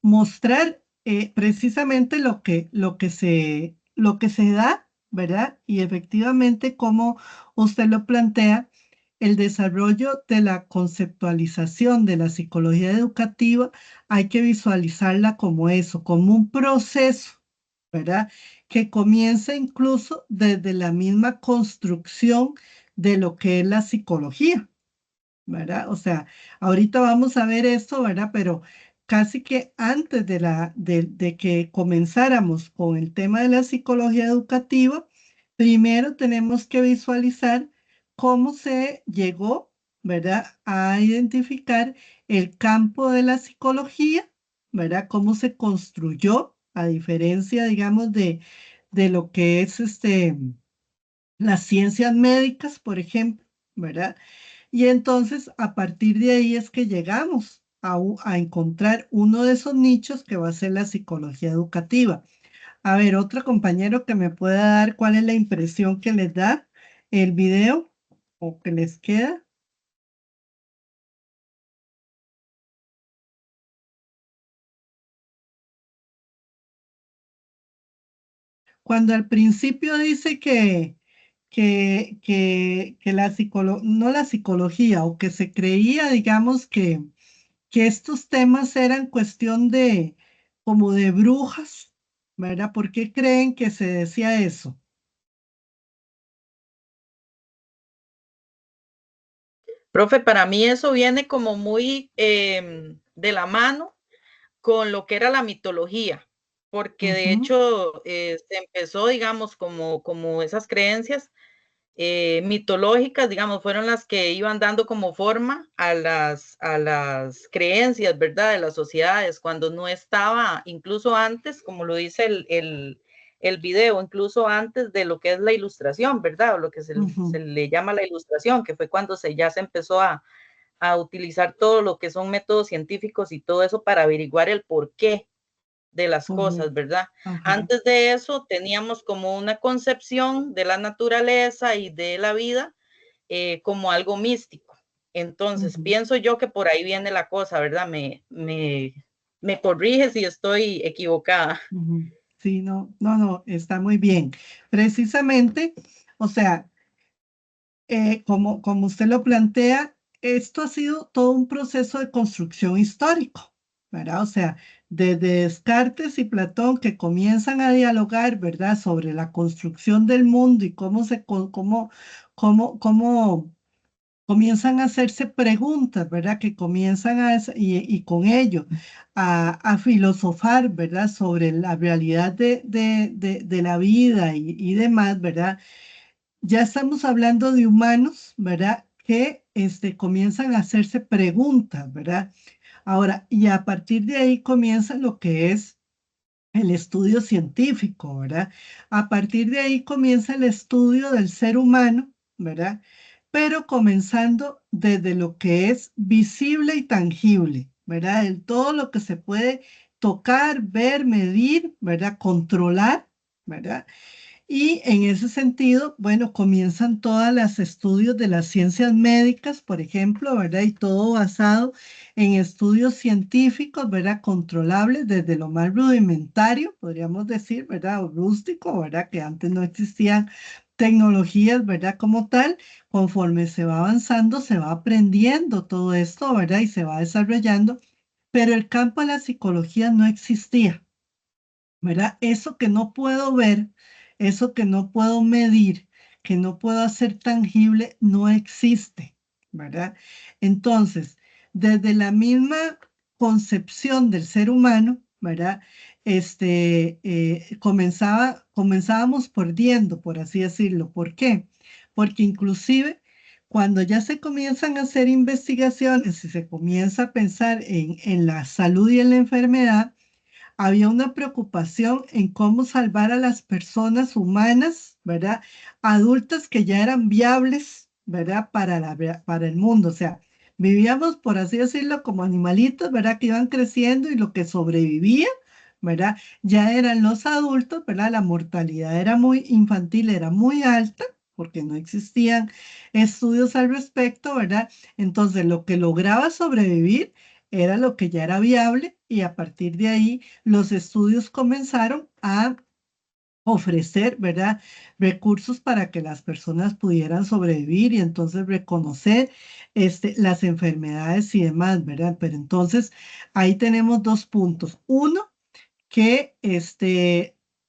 mostrar precisamente lo que se da, ¿verdad? Y efectivamente, como usted lo plantea, el desarrollo de la conceptualización de la psicología educativa, hay que visualizarla como eso, como un proceso, ¿verdad? Que comienza incluso desde la misma construcción de lo que es la psicología, ¿verdad? O sea, ahorita vamos a ver esto, ¿verdad? Pero casi que antes de que comenzáramos con el tema de la psicología educativa, primero tenemos que visualizar cómo se llegó, ¿verdad?, a identificar el campo de la psicología, ¿verdad? Cómo se construyó, a diferencia, digamos, de lo que es las ciencias médicas, por ejemplo, ¿verdad? Y entonces, a partir de ahí es que llegamos a encontrar uno de esos nichos que va a ser la psicología educativa. A ver, otro compañero que me pueda dar cuál es la impresión que les da el video o que les queda. Cuando al principio dice que no la psicología o que se creía, digamos, que estos temas eran cuestión de como de brujas, ¿verdad? ¿Por qué creen que se decía eso? Profe, para mí eso viene como muy de la mano con lo que era la mitología, porque de Ujú, hecho se empezó, digamos, como esas creencias mitológicas, digamos, fueron las que iban dando como forma a las creencias, ¿verdad?, de las sociedades, cuando no estaba, incluso antes, como lo dice el video, incluso antes de lo que es la ilustración, ¿verdad?, o lo que se le llama la ilustración, que fue cuando ya se empezó a utilizar todo lo que son métodos científicos y todo eso para averiguar el porqué de las cosas, correcto. ¿verdad? Ajá, Antes de eso teníamos como una concepción de la naturaleza y de la vida como algo místico. Entonces, pienso yo que por ahí viene la cosa, ¿verdad? Me corrige si estoy equivocada. Sí, no, está muy bien. Precisamente, o sea, como usted lo plantea, esto ha sido todo un proceso de construcción histórico, ¿verdad? O sea, desde Descartes y Platón que comienzan a dialogar, ¿verdad? Sobre la construcción del mundo y cómo comienzan a hacerse preguntas, ¿verdad? Que comienzan y con ello a filosofar, ¿verdad? Sobre la realidad de la vida y demás, ¿verdad? Ya estamos hablando de humanos, ¿verdad? Que comienzan a hacerse preguntas, ¿verdad? Ahora, y a partir de ahí comienza lo que es el estudio científico, ¿verdad? A partir de ahí comienza el estudio del ser humano, ¿verdad? Pero comenzando desde lo que es visible y tangible, ¿verdad? Todo lo que se puede tocar, ver, medir, ¿verdad? Controlar, ¿verdad? Y en ese sentido, bueno, comienzan todos los estudios de las ciencias médicas, por ejemplo, ¿verdad? Y todo basado en estudios científicos, ¿verdad? Controlables desde lo más rudimentario, podríamos decir, ¿verdad? O rústico, ¿verdad? Que antes no existían tecnologías, ¿verdad? Como tal, conforme se va avanzando, se va aprendiendo todo esto, ¿verdad? Y se va desarrollando, pero el campo de la psicología no existía. ¿Verdad? Eso que no puedo ver, eso que no puedo medir, que no puedo hacer tangible, no existe, ¿verdad? Entonces, desde la misma concepción del ser humano, ¿verdad? Comenzábamos perdiendo, por así decirlo. ¿Por qué? Porque inclusive cuando ya se comienzan a hacer investigaciones y se comienza a pensar en la salud y en la enfermedad, había una preocupación en cómo salvar a las personas humanas, ¿verdad? Adultas que ya eran viables, ¿verdad? Para el mundo. O sea, vivíamos, por así decirlo, como animalitos, ¿verdad? Que iban creciendo y lo que sobrevivía, ¿verdad? Ya eran los adultos, ¿verdad? La mortalidad era muy infantil, era muy alta porque no existían estudios al respecto, ¿verdad? Entonces, lo que lograba sobrevivir era lo que ya era viable y a partir de ahí los estudios comenzaron a ofrecer, ¿verdad? Recursos para que las personas pudieran sobrevivir y entonces reconocer las enfermedades y demás, ¿verdad? Pero entonces ahí tenemos dos puntos. Uno, que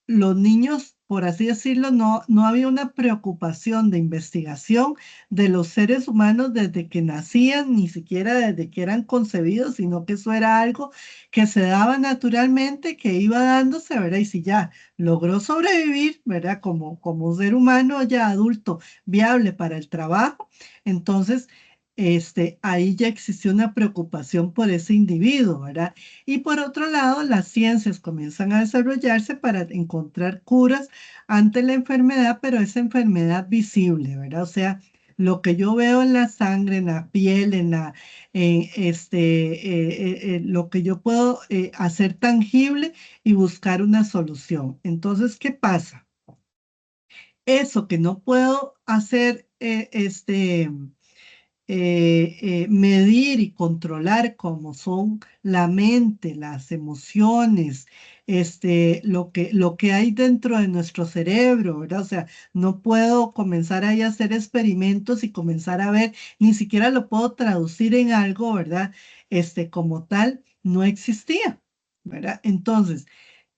los niños, por así decirlo, no había una preocupación de investigación de los seres humanos desde que nacían, ni siquiera desde que eran concebidos, sino que eso era algo que se daba naturalmente, que iba dándose, ¿verdad? Y si ya logró sobrevivir, ¿verdad? Como un ser humano ya adulto, viable para el trabajo, entonces ahí ya existió una preocupación por ese individuo, ¿verdad? Y por otro lado, las ciencias comienzan a desarrollarse para encontrar curas ante la enfermedad, pero esa enfermedad visible, ¿verdad? O sea, lo que yo veo en la sangre, en la piel, lo que yo puedo hacer tangible y buscar una solución. Entonces, ¿qué pasa? Eso que no puedo hacer, medir y controlar como son la mente, las emociones, lo que hay dentro de nuestro cerebro, ¿verdad? O sea, no puedo comenzar ahí a hacer experimentos y comenzar a ver, ni siquiera lo puedo traducir en algo, ¿verdad? Como tal, no existía, ¿verdad? Entonces,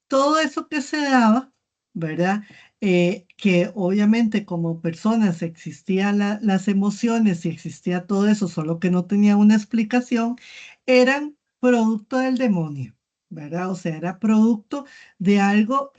todo eso que se daba, ¿verdad? Que obviamente como personas existían las emociones y existía todo eso, solo que no tenía una explicación, eran producto del demonio, ¿verdad? O sea, era producto de algo,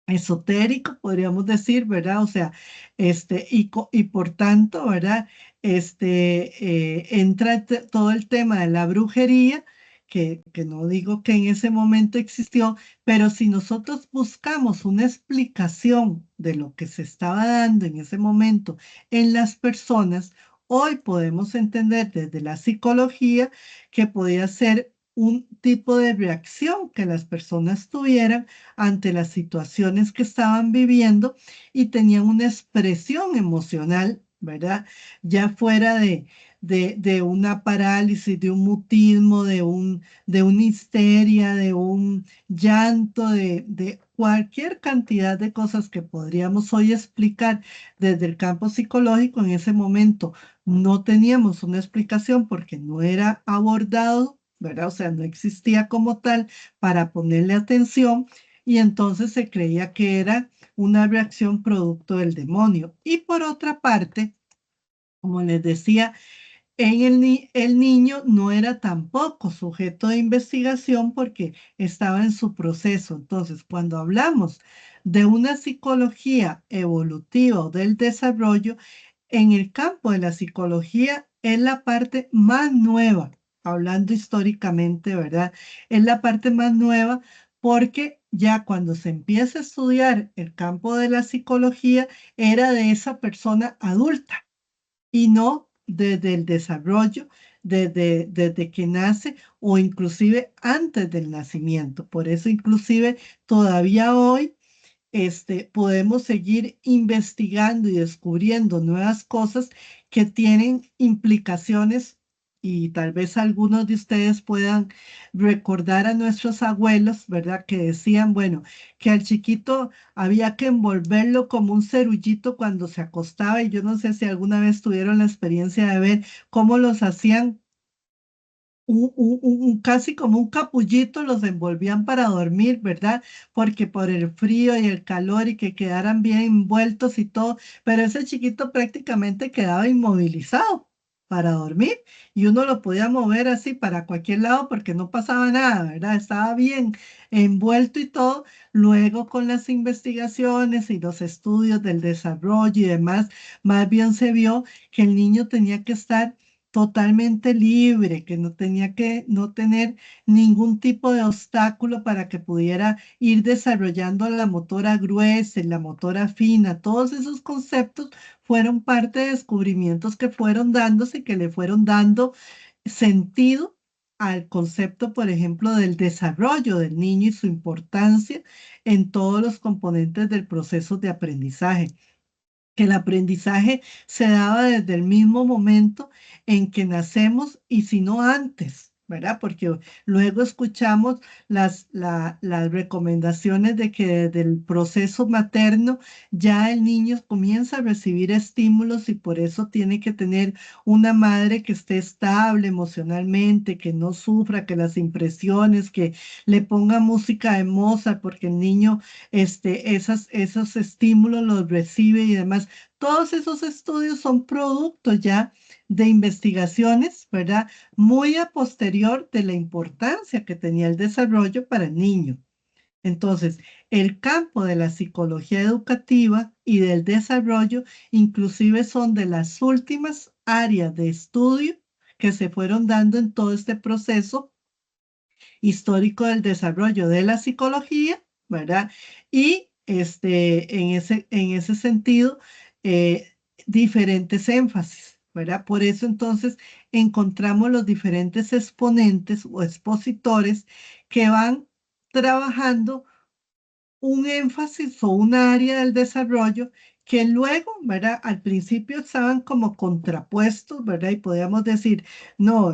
esotérico, podríamos decir, ¿verdad? O sea, y por tanto, ¿verdad? Entra todo el tema de la brujería, que no digo que en ese momento existió, pero si nosotros buscamos una explicación de lo que se estaba dando en ese momento en las personas, hoy podemos entender desde la psicología que podía ser un tipo de reacción que las personas tuvieran ante las situaciones que estaban viviendo y tenían una expresión emocional ¿verdad? Ya fuera de una parálisis, de un mutismo, de una histeria, de un llanto, de cualquier cantidad de cosas que podríamos hoy explicar desde el campo psicológico. En ese momento no teníamos una explicación porque no era abordado, ¿verdad? O sea, no existía como tal para ponerle atención y entonces se creía que era una reacción producto del demonio. Y por otra parte, como les decía, el niño no era tampoco sujeto de investigación porque estaba en su proceso. Entonces, cuando hablamos de una psicología evolutiva o del desarrollo, en el campo de la psicología es la parte más nueva, hablando históricamente, ¿verdad? Es la parte más nueva porque ya cuando se empieza a estudiar el campo de la psicología era de esa persona adulta y no desde el desarrollo, desde que nace o inclusive antes del nacimiento. Por eso inclusive todavía hoy podemos seguir investigando y descubriendo nuevas cosas que tienen implicaciones y tal vez algunos de ustedes puedan recordar a nuestros abuelos, ¿verdad? Que decían, bueno, que al chiquito había que envolverlo como un cerullito cuando se acostaba y yo no sé si alguna vez tuvieron la experiencia de ver cómo los hacían casi como un capullito los envolvían para dormir, ¿verdad? Porque por el frío y el calor y que quedaran bien envueltos y todo, pero ese chiquito prácticamente quedaba inmovilizado para dormir y uno lo podía mover así para cualquier lado porque no pasaba nada, ¿verdad? Estaba bien envuelto y todo. Luego con las investigaciones y los estudios del desarrollo y demás, más bien se vio que el niño tenía que estar totalmente libre, que no tenía que no tener ningún tipo de obstáculo para que pudiera ir desarrollando la motora gruesa, y la motora fina. Todos esos conceptos fueron parte de descubrimientos que fueron dándose, que le fueron dando sentido al concepto, por ejemplo, del desarrollo del niño y su importancia en todos los componentes del proceso de aprendizaje, que el aprendizaje se daba desde el mismo momento en que nacemos y si no antes, ¿verdad? Porque luego escuchamos las recomendaciones de que desde el proceso materno ya el niño comienza a recibir estímulos y por eso tiene que tener una madre que esté estable emocionalmente, que no sufra, que las impresiones, que le ponga música de Mozart, porque el niño esos estímulos los recibe y demás. Todos esos estudios son producto ya de investigaciones, ¿verdad? Muy a posterior de la importancia que tenía el desarrollo para el niño. Entonces, el campo de la psicología educativa y del desarrollo inclusive son de las últimas áreas de estudio que se fueron dando en todo este proceso histórico del desarrollo de la psicología, ¿verdad? Y en ese sentido, diferentes énfasis, ¿verdad? Por eso entonces encontramos los diferentes exponentes o expositores que van trabajando un énfasis o un área del desarrollo que luego, ¿verdad? Al principio estaban como contrapuestos, ¿verdad? Y podíamos decir, no,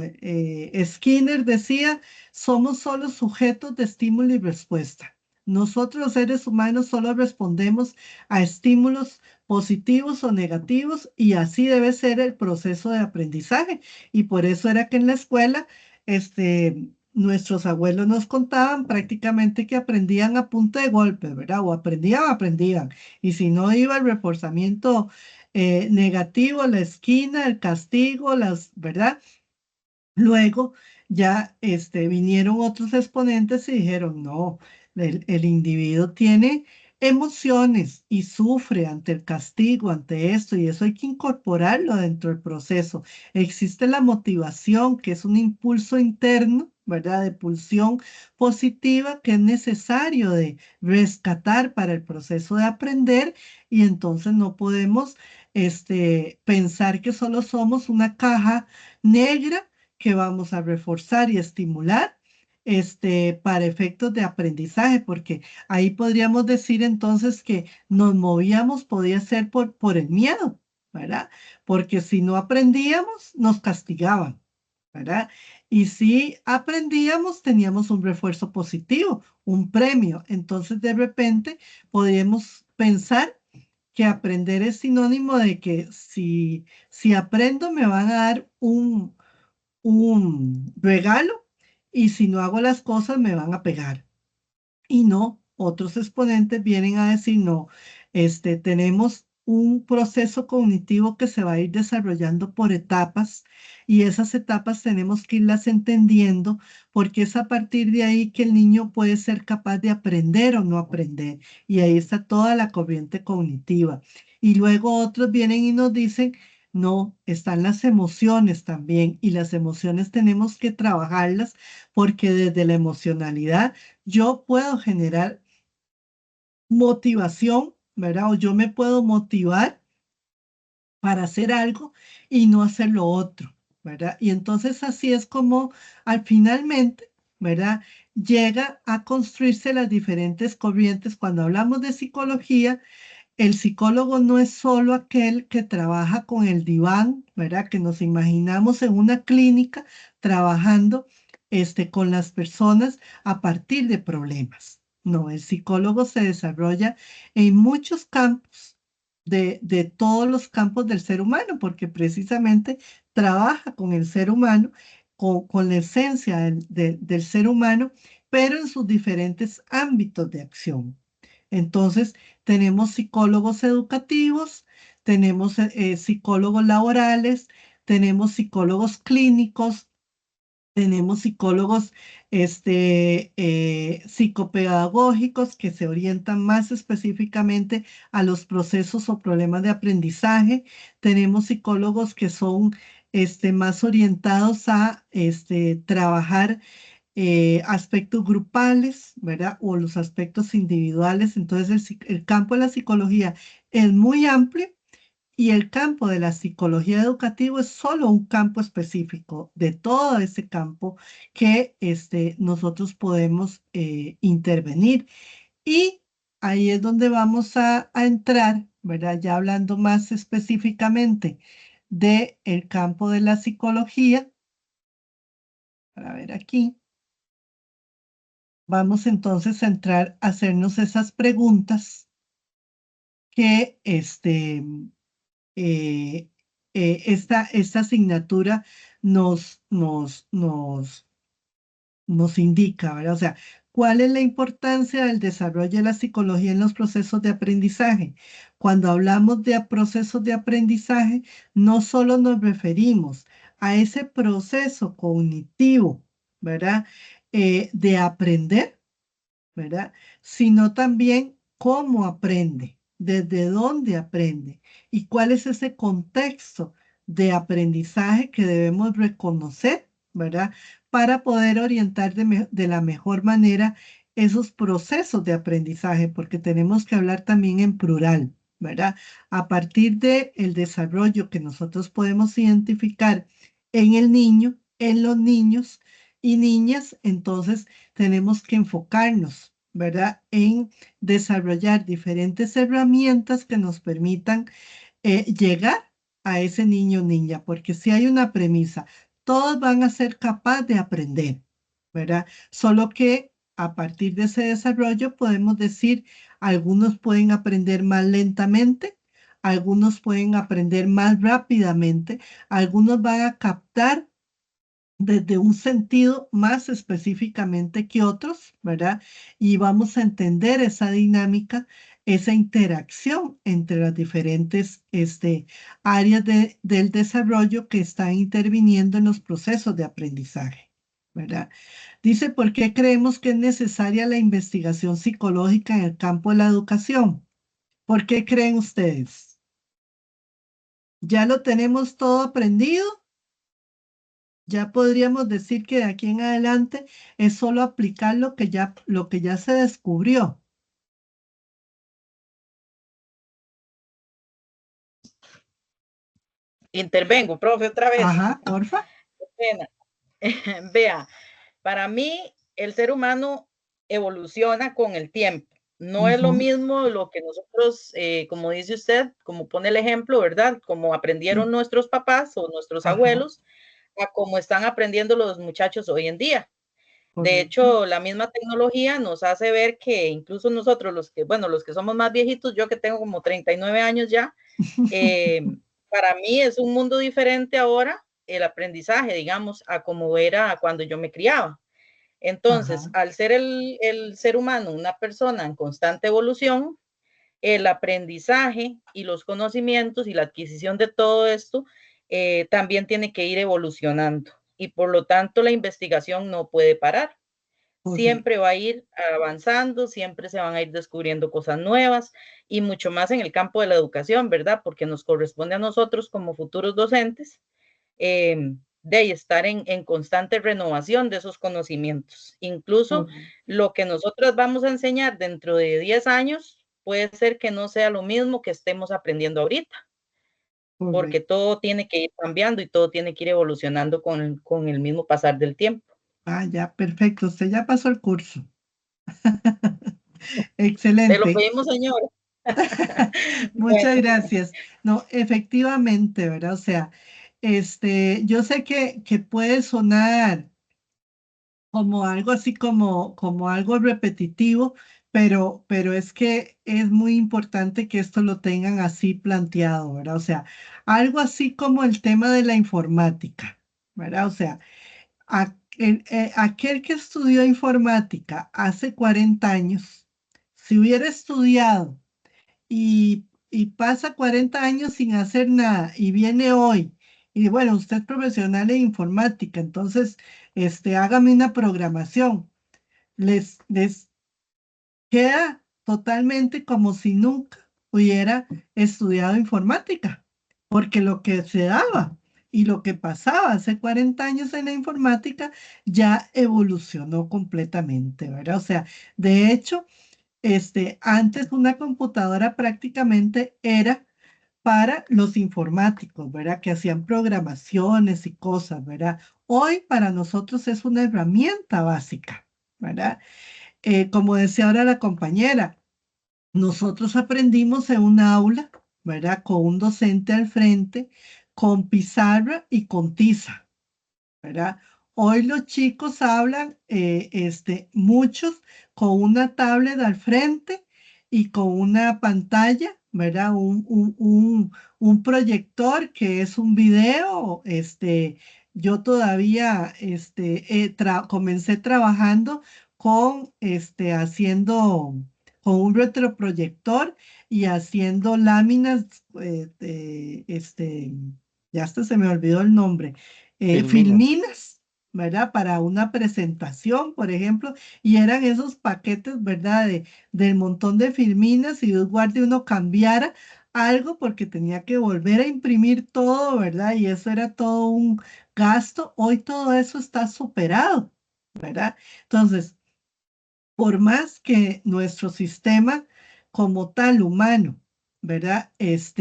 Skinner decía, somos solo sujetos de estímulo y respuesta. Nosotros los seres humanos solo respondemos a estímulos positivos o negativos y así debe ser el proceso de aprendizaje. Y por eso era que en la escuela, nuestros abuelos nos contaban prácticamente que aprendían a punta de golpe, ¿verdad? O aprendían. Y si no iba el reforzamiento negativo, la esquina, el castigo, ¿verdad? Luego ya vinieron otros exponentes y dijeron, no, el individuo tiene emociones y sufre ante el castigo, ante esto, y eso hay que incorporarlo dentro del proceso. Existe la motivación, que es un impulso interno, ¿verdad? De pulsión positiva que es necesario de rescatar para el proceso de aprender y entonces no podemos pensar que solo somos una caja negra que vamos a reforzar y estimular para efectos de aprendizaje, porque ahí podríamos decir entonces que nos movíamos, podía ser por el miedo, ¿verdad? Porque si no aprendíamos, nos castigaban, ¿verdad? Y si aprendíamos, teníamos un refuerzo positivo, un premio. Entonces, de repente, podíamos pensar que aprender es sinónimo de que si aprendo, me van a dar un regalo y si no hago las cosas, me van a pegar. Y no, otros exponentes vienen a decir, no, tenemos un proceso cognitivo que se va a ir desarrollando por etapas y esas etapas tenemos que irlas entendiendo porque es a partir de ahí que el niño puede ser capaz de aprender o no aprender. Y ahí está toda la corriente cognitiva. Y luego otros vienen y nos dicen, no, están las emociones también y las emociones tenemos que trabajarlas porque desde la emocionalidad yo puedo generar motivación, ¿verdad? O yo me puedo motivar para hacer algo y no hacer lo otro, ¿verdad? Y entonces así es como al finalmente, ¿verdad? Llega a construirse las diferentes corrientes. Cuando hablamos de psicología, el psicólogo no es solo aquel que trabaja con el diván, ¿verdad? Que nos imaginamos en una clínica trabajando con las personas a partir de problemas. No, el psicólogo se desarrolla en muchos campos de todos los campos del ser humano, porque precisamente trabaja con el ser humano, con la esencia del ser humano, pero en sus diferentes ámbitos de acción. Entonces, tenemos psicólogos educativos, tenemos psicólogos laborales, tenemos psicólogos clínicos, tenemos psicólogos psicopedagógicos que se orientan más específicamente a los procesos o problemas de aprendizaje. Tenemos psicólogos que son más orientados a trabajar aspectos grupales, ¿verdad? O los aspectos individuales. Entonces, el campo de la psicología es muy amplio y el campo de la psicología educativa es solo un campo específico de todo ese campo que nosotros podemos intervenir. Y ahí es donde vamos a entrar, ¿verdad? Ya hablando más específicamente del campo de la psicología. Para ver aquí. Vamos entonces a entrar a hacernos esas preguntas que esta asignatura nos indica, ¿verdad? O sea, ¿cuál es la importancia del desarrollo de la psicología en los procesos de aprendizaje? Cuando hablamos de procesos de aprendizaje, no solo nos referimos a ese proceso cognitivo, ¿verdad? De aprender, ¿verdad? Sino también cómo aprende, desde dónde aprende y cuál es ese contexto de aprendizaje que debemos reconocer, ¿verdad? Para poder orientar de la mejor manera esos procesos de aprendizaje, porque tenemos que hablar también en plural, ¿verdad? A partir del desarrollo que nosotros podemos identificar en el niño, en los niños y niñas, entonces tenemos que enfocarnos, ¿verdad? En desarrollar diferentes herramientas que nos permitan llegar a ese niño o niña, porque si hay una premisa, todos van a ser capaces de aprender, ¿verdad? Solo que a partir de ese desarrollo podemos decir, algunos pueden aprender más lentamente, algunos pueden aprender más rápidamente, algunos van a captar desde un sentido más específicamente que otros, ¿verdad? Y vamos a entender esa dinámica, esa interacción entre las diferentes áreas del desarrollo que están interviniendo en los procesos de aprendizaje, ¿verdad? Dice, ¿por qué creemos que es necesaria la investigación psicológica en el campo de la educación? ¿Por qué creen ustedes? ¿Ya lo tenemos todo aprendido? Ya podríamos decir que de aquí en adelante es solo aplicar lo que ya se descubrió. Intervengo, profe, otra vez. Ajá, porfa. Vea, para mí el ser humano evoluciona con el tiempo. No es lo Ujú, mismo lo que nosotros, como dice usted, como pone el ejemplo, ¿verdad? Como aprendieron nuestros papás o nuestros ajá, abuelos, a cómo están aprendiendo los muchachos hoy en día. De correcto. hecho, la misma tecnología nos hace ver que incluso nosotros, los que, bueno, los que somos más viejitos, yo que tengo como 39 años ya, eh, para mí es un mundo diferente ahora el aprendizaje, digamos, a como era cuando yo me criaba. Entonces, Ajá, al ser el ser humano una persona en constante evolución, el aprendizaje y los conocimientos y la adquisición de todo esto también tiene que ir evolucionando y por lo tanto la investigación no puede parar. correcto. Siempre va a ir avanzando, siempre se van a ir descubriendo cosas nuevas y mucho más en el campo de la educación, ¿verdad? Porque nos corresponde a nosotros como futuros docentes de estar en constante renovación de esos conocimientos. Incluso Correcto, lo que nosotros vamos a enseñar dentro de 10 años puede ser que no sea lo mismo que estemos aprendiendo ahorita, porque correcto. todo tiene que ir cambiando y todo tiene que ir evolucionando con el mismo pasar del tiempo. Ah, ya, perfecto. Usted ya pasó el curso. Se lo Excelente. pedimos, señor. Muchas Bueno, gracias. No, efectivamente, ¿verdad? O sea, yo sé que puede sonar como algo así como algo repetitivo, pero es que es muy importante que esto lo tengan así planteado, ¿verdad? O sea, algo así como el tema de la informática, ¿verdad? O sea, aquel que estudió informática hace 40 años, si hubiera estudiado y pasa 40 años sin hacer nada y viene hoy, y bueno, usted es profesional en informática, entonces, hágame una programación. Les queda totalmente como si nunca hubiera estudiado informática, porque lo que se daba y lo que pasaba hace 40 años en la informática ya evolucionó completamente, ¿verdad? O sea, de hecho, antes una computadora prácticamente era para los informáticos, ¿verdad? Que hacían programaciones y cosas, ¿verdad? Hoy para nosotros es una herramienta básica, ¿verdad? Como decía ahora la compañera, nosotros aprendimos en un aula, ¿verdad? Con un docente al frente, con pizarra y con tiza, ¿verdad? Hoy los chicos hablan, muchos con una tablet al frente y con una pantalla, ¿verdad? Un proyector que es un video, yo todavía, comencé trabajando haciendo con un retroproyector y haciendo láminas, ya hasta se me olvidó el nombre, Filminas. filminas, ¿verdad? Para una presentación, por ejemplo, y eran esos paquetes, ¿verdad? Del montón de filminas y Dios guarde uno cambiara algo porque tenía que volver a imprimir todo, ¿verdad? Y eso era todo un gasto. Hoy todo eso está superado, ¿verdad? Entonces, por más que nuestro sistema como tal humano, ¿verdad? Es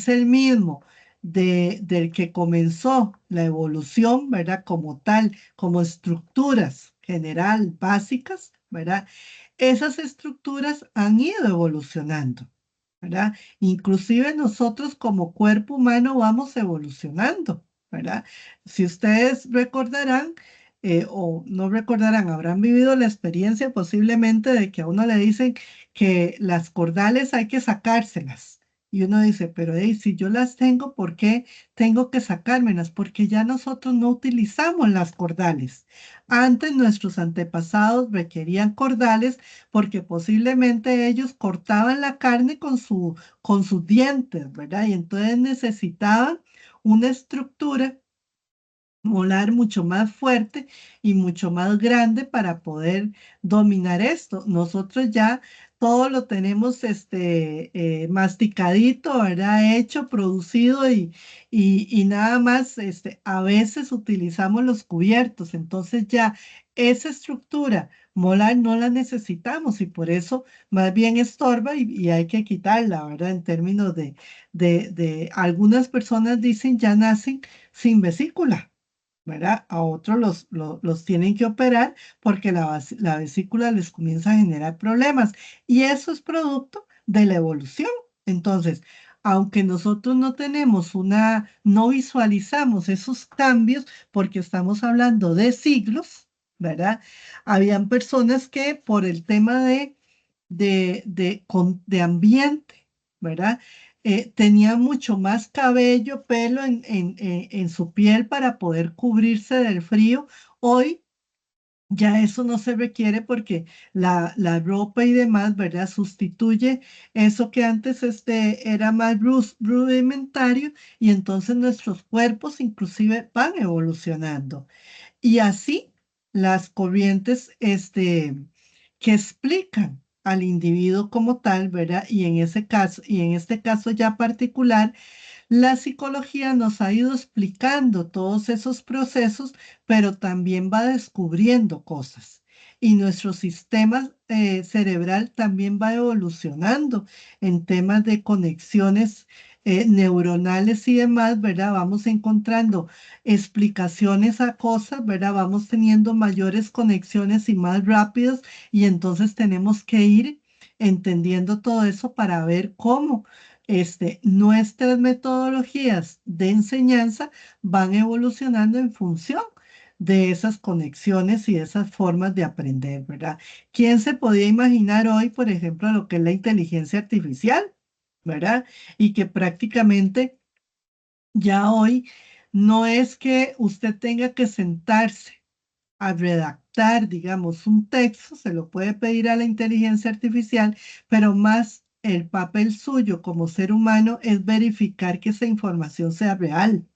el mismo del que comenzó la evolución, ¿verdad? Como tal, como estructuras general básicas, ¿verdad? Esas estructuras han ido evolucionando, ¿verdad? Inclusive nosotros como cuerpo humano vamos evolucionando, ¿verdad? Si ustedes recordarán, o no recordarán, habrán vivido la experiencia posiblemente de que a uno le dicen que las cordales hay que sacárselas. Y uno dice, pero hey, si yo las tengo, ¿por qué tengo que sacármelas? Porque ya nosotros no utilizamos las cordales. Antes nuestros antepasados requerían cordales porque posiblemente ellos cortaban la carne con sus dientes, ¿verdad? Y entonces necesitaban una estructura molar mucho más fuerte y mucho más grande para poder dominar esto. Nosotros ya todo lo tenemos masticadito, ¿verdad? Hecho, producido y nada más, a veces utilizamos los cubiertos. Entonces ya esa estructura molar no la necesitamos y por eso más bien estorba y hay que quitarla, ¿verdad? En términos de algunas personas dicen ya nacen sin vesícula. ¿verdad? A otros los tienen que operar porque la vesícula les comienza a generar problemas. Y eso es producto de la evolución. Entonces, aunque nosotros no visualizamos esos cambios porque estamos hablando de siglos, ¿verdad? Habían personas que por el tema de ambiente, ¿verdad? Tenía mucho más cabello, pelo en su piel para poder cubrirse del frío. Hoy ya eso no se requiere porque la ropa y demás, ¿verdad? Sustituye eso que antes era más rudimentario y entonces nuestros cuerpos inclusive van evolucionando. Y así las corrientes que explican al individuo como tal, ¿verdad? Y en este caso ya particular, la psicología nos ha ido explicando todos esos procesos, pero también va descubriendo cosas. Y nuestro sistema cerebral también va evolucionando en temas de conexiones neuronales y demás, ¿verdad? Vamos encontrando explicaciones a cosas, ¿verdad? Vamos teniendo mayores conexiones y más rápidos y entonces tenemos que ir entendiendo todo eso para ver cómo nuestras metodologías de enseñanza van evolucionando en función de esas conexiones y esas formas de aprender, ¿verdad? ¿Quién se podía imaginar hoy, por ejemplo, lo que es la inteligencia artificial, ¿verdad? Y que prácticamente ya hoy no es que usted tenga que sentarse a redactar, digamos, un texto, se lo puede pedir a la inteligencia artificial, pero más el papel suyo como ser humano es verificar que esa información sea real,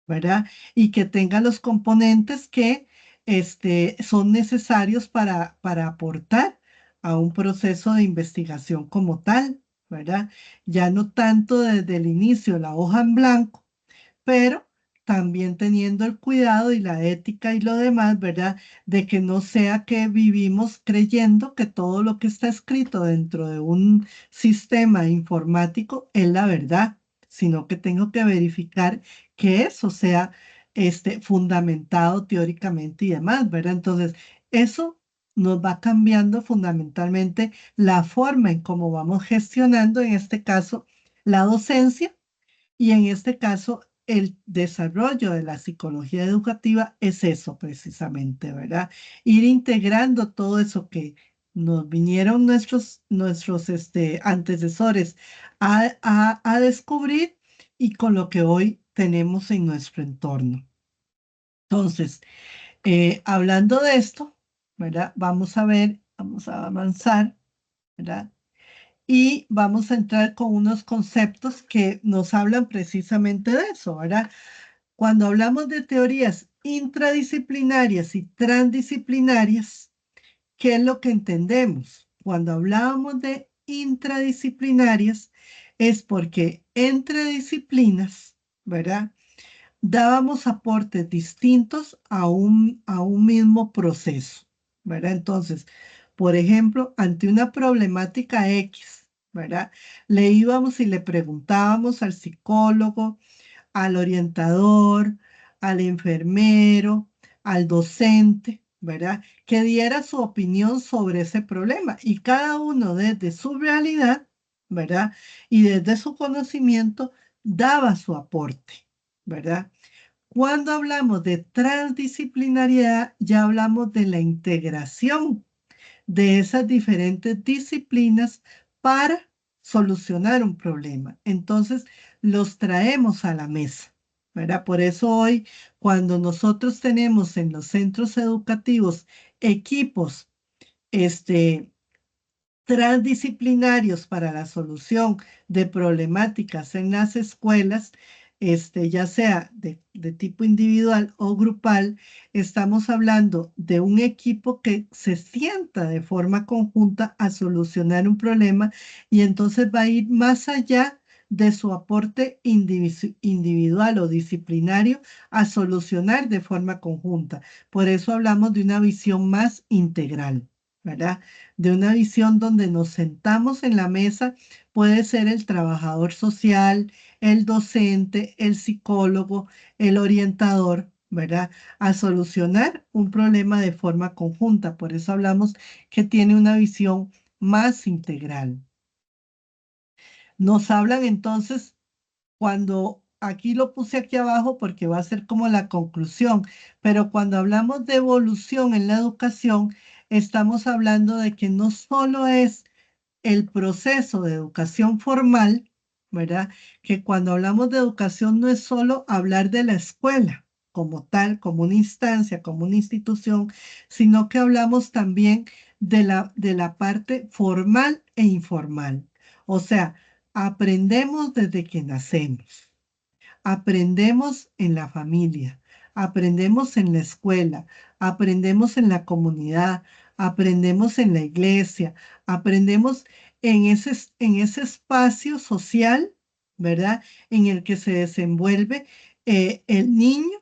¿verdad? Y que tenga los componentes que son necesarios para aportar a un proceso de investigación como tal, ¿verdad? Ya no tanto desde el inicio, la hoja en blanco, pero también teniendo el cuidado y la ética y lo demás, ¿verdad? De que no sea que vivimos creyendo que todo lo que está escrito dentro de un sistema informático es la verdad, sino que tengo que verificar que eso sea fundamentado teóricamente y demás, ¿verdad? Entonces, eso nos va cambiando fundamentalmente la forma en cómo vamos gestionando, en este caso, la docencia y en este caso, el desarrollo de la psicología educativa es eso precisamente, ¿verdad? Ir integrando todo eso que nos vinieron nuestros antecesores a descubrir y con lo que hoy tenemos en nuestro entorno. Entonces, hablando de esto, ¿verdad? Vamos a avanzar, ¿verdad? Y vamos a entrar con unos conceptos que nos hablan precisamente de eso, ¿verdad? Cuando hablamos de teorías intradisciplinarias y transdisciplinarias, ¿qué es lo que entendemos? Cuando hablábamos de intradisciplinarias es porque entre disciplinas, ¿verdad? Dábamos aportes distintos a un mismo proceso, ¿verdad? Entonces, por ejemplo, ante una problemática X, ¿verdad? Le íbamos y le preguntábamos al psicólogo, al orientador, al enfermero, al docente, ¿verdad? Que diera su opinión sobre ese problema y cada uno desde su realidad, ¿verdad? Y desde su conocimiento daba su aporte, ¿verdad? Cuando hablamos de transdisciplinariedad, ya hablamos de la integración de esas diferentes disciplinas para solucionar un problema. Entonces, los traemos a la mesa, ¿verdad? Por eso hoy, cuando nosotros tenemos en los centros educativos equipos, transdisciplinarios para la solución de problemáticas en las escuelas, ya sea de tipo individual o grupal, estamos hablando de un equipo que se sienta de forma conjunta a solucionar un problema y entonces va a ir más allá de su aporte individual o disciplinario a solucionar de forma conjunta. Por eso hablamos de una visión más integral, ¿verdad? De una visión donde nos sentamos en la mesa, puede ser el trabajador social, el docente, el psicólogo, el orientador, ¿verdad? A solucionar un problema de forma conjunta. Por eso hablamos que tiene una visión más integral. Nos hablan entonces, cuando aquí lo puse aquí abajo porque va a ser como la conclusión, pero cuando hablamos de evolución en la educación, estamos hablando de que no solo es el proceso de educación formal, ¿verdad? Que cuando hablamos de educación no es solo hablar de la escuela como tal, como una instancia, como una institución, sino que hablamos también de la parte formal e informal. O sea, aprendemos desde que nacemos. Aprendemos en la familia, aprendemos en la escuela, aprendemos en la comunidad, aprendemos en la iglesia, aprendemos en ese espacio social, ¿verdad? En el que se desenvuelve el niño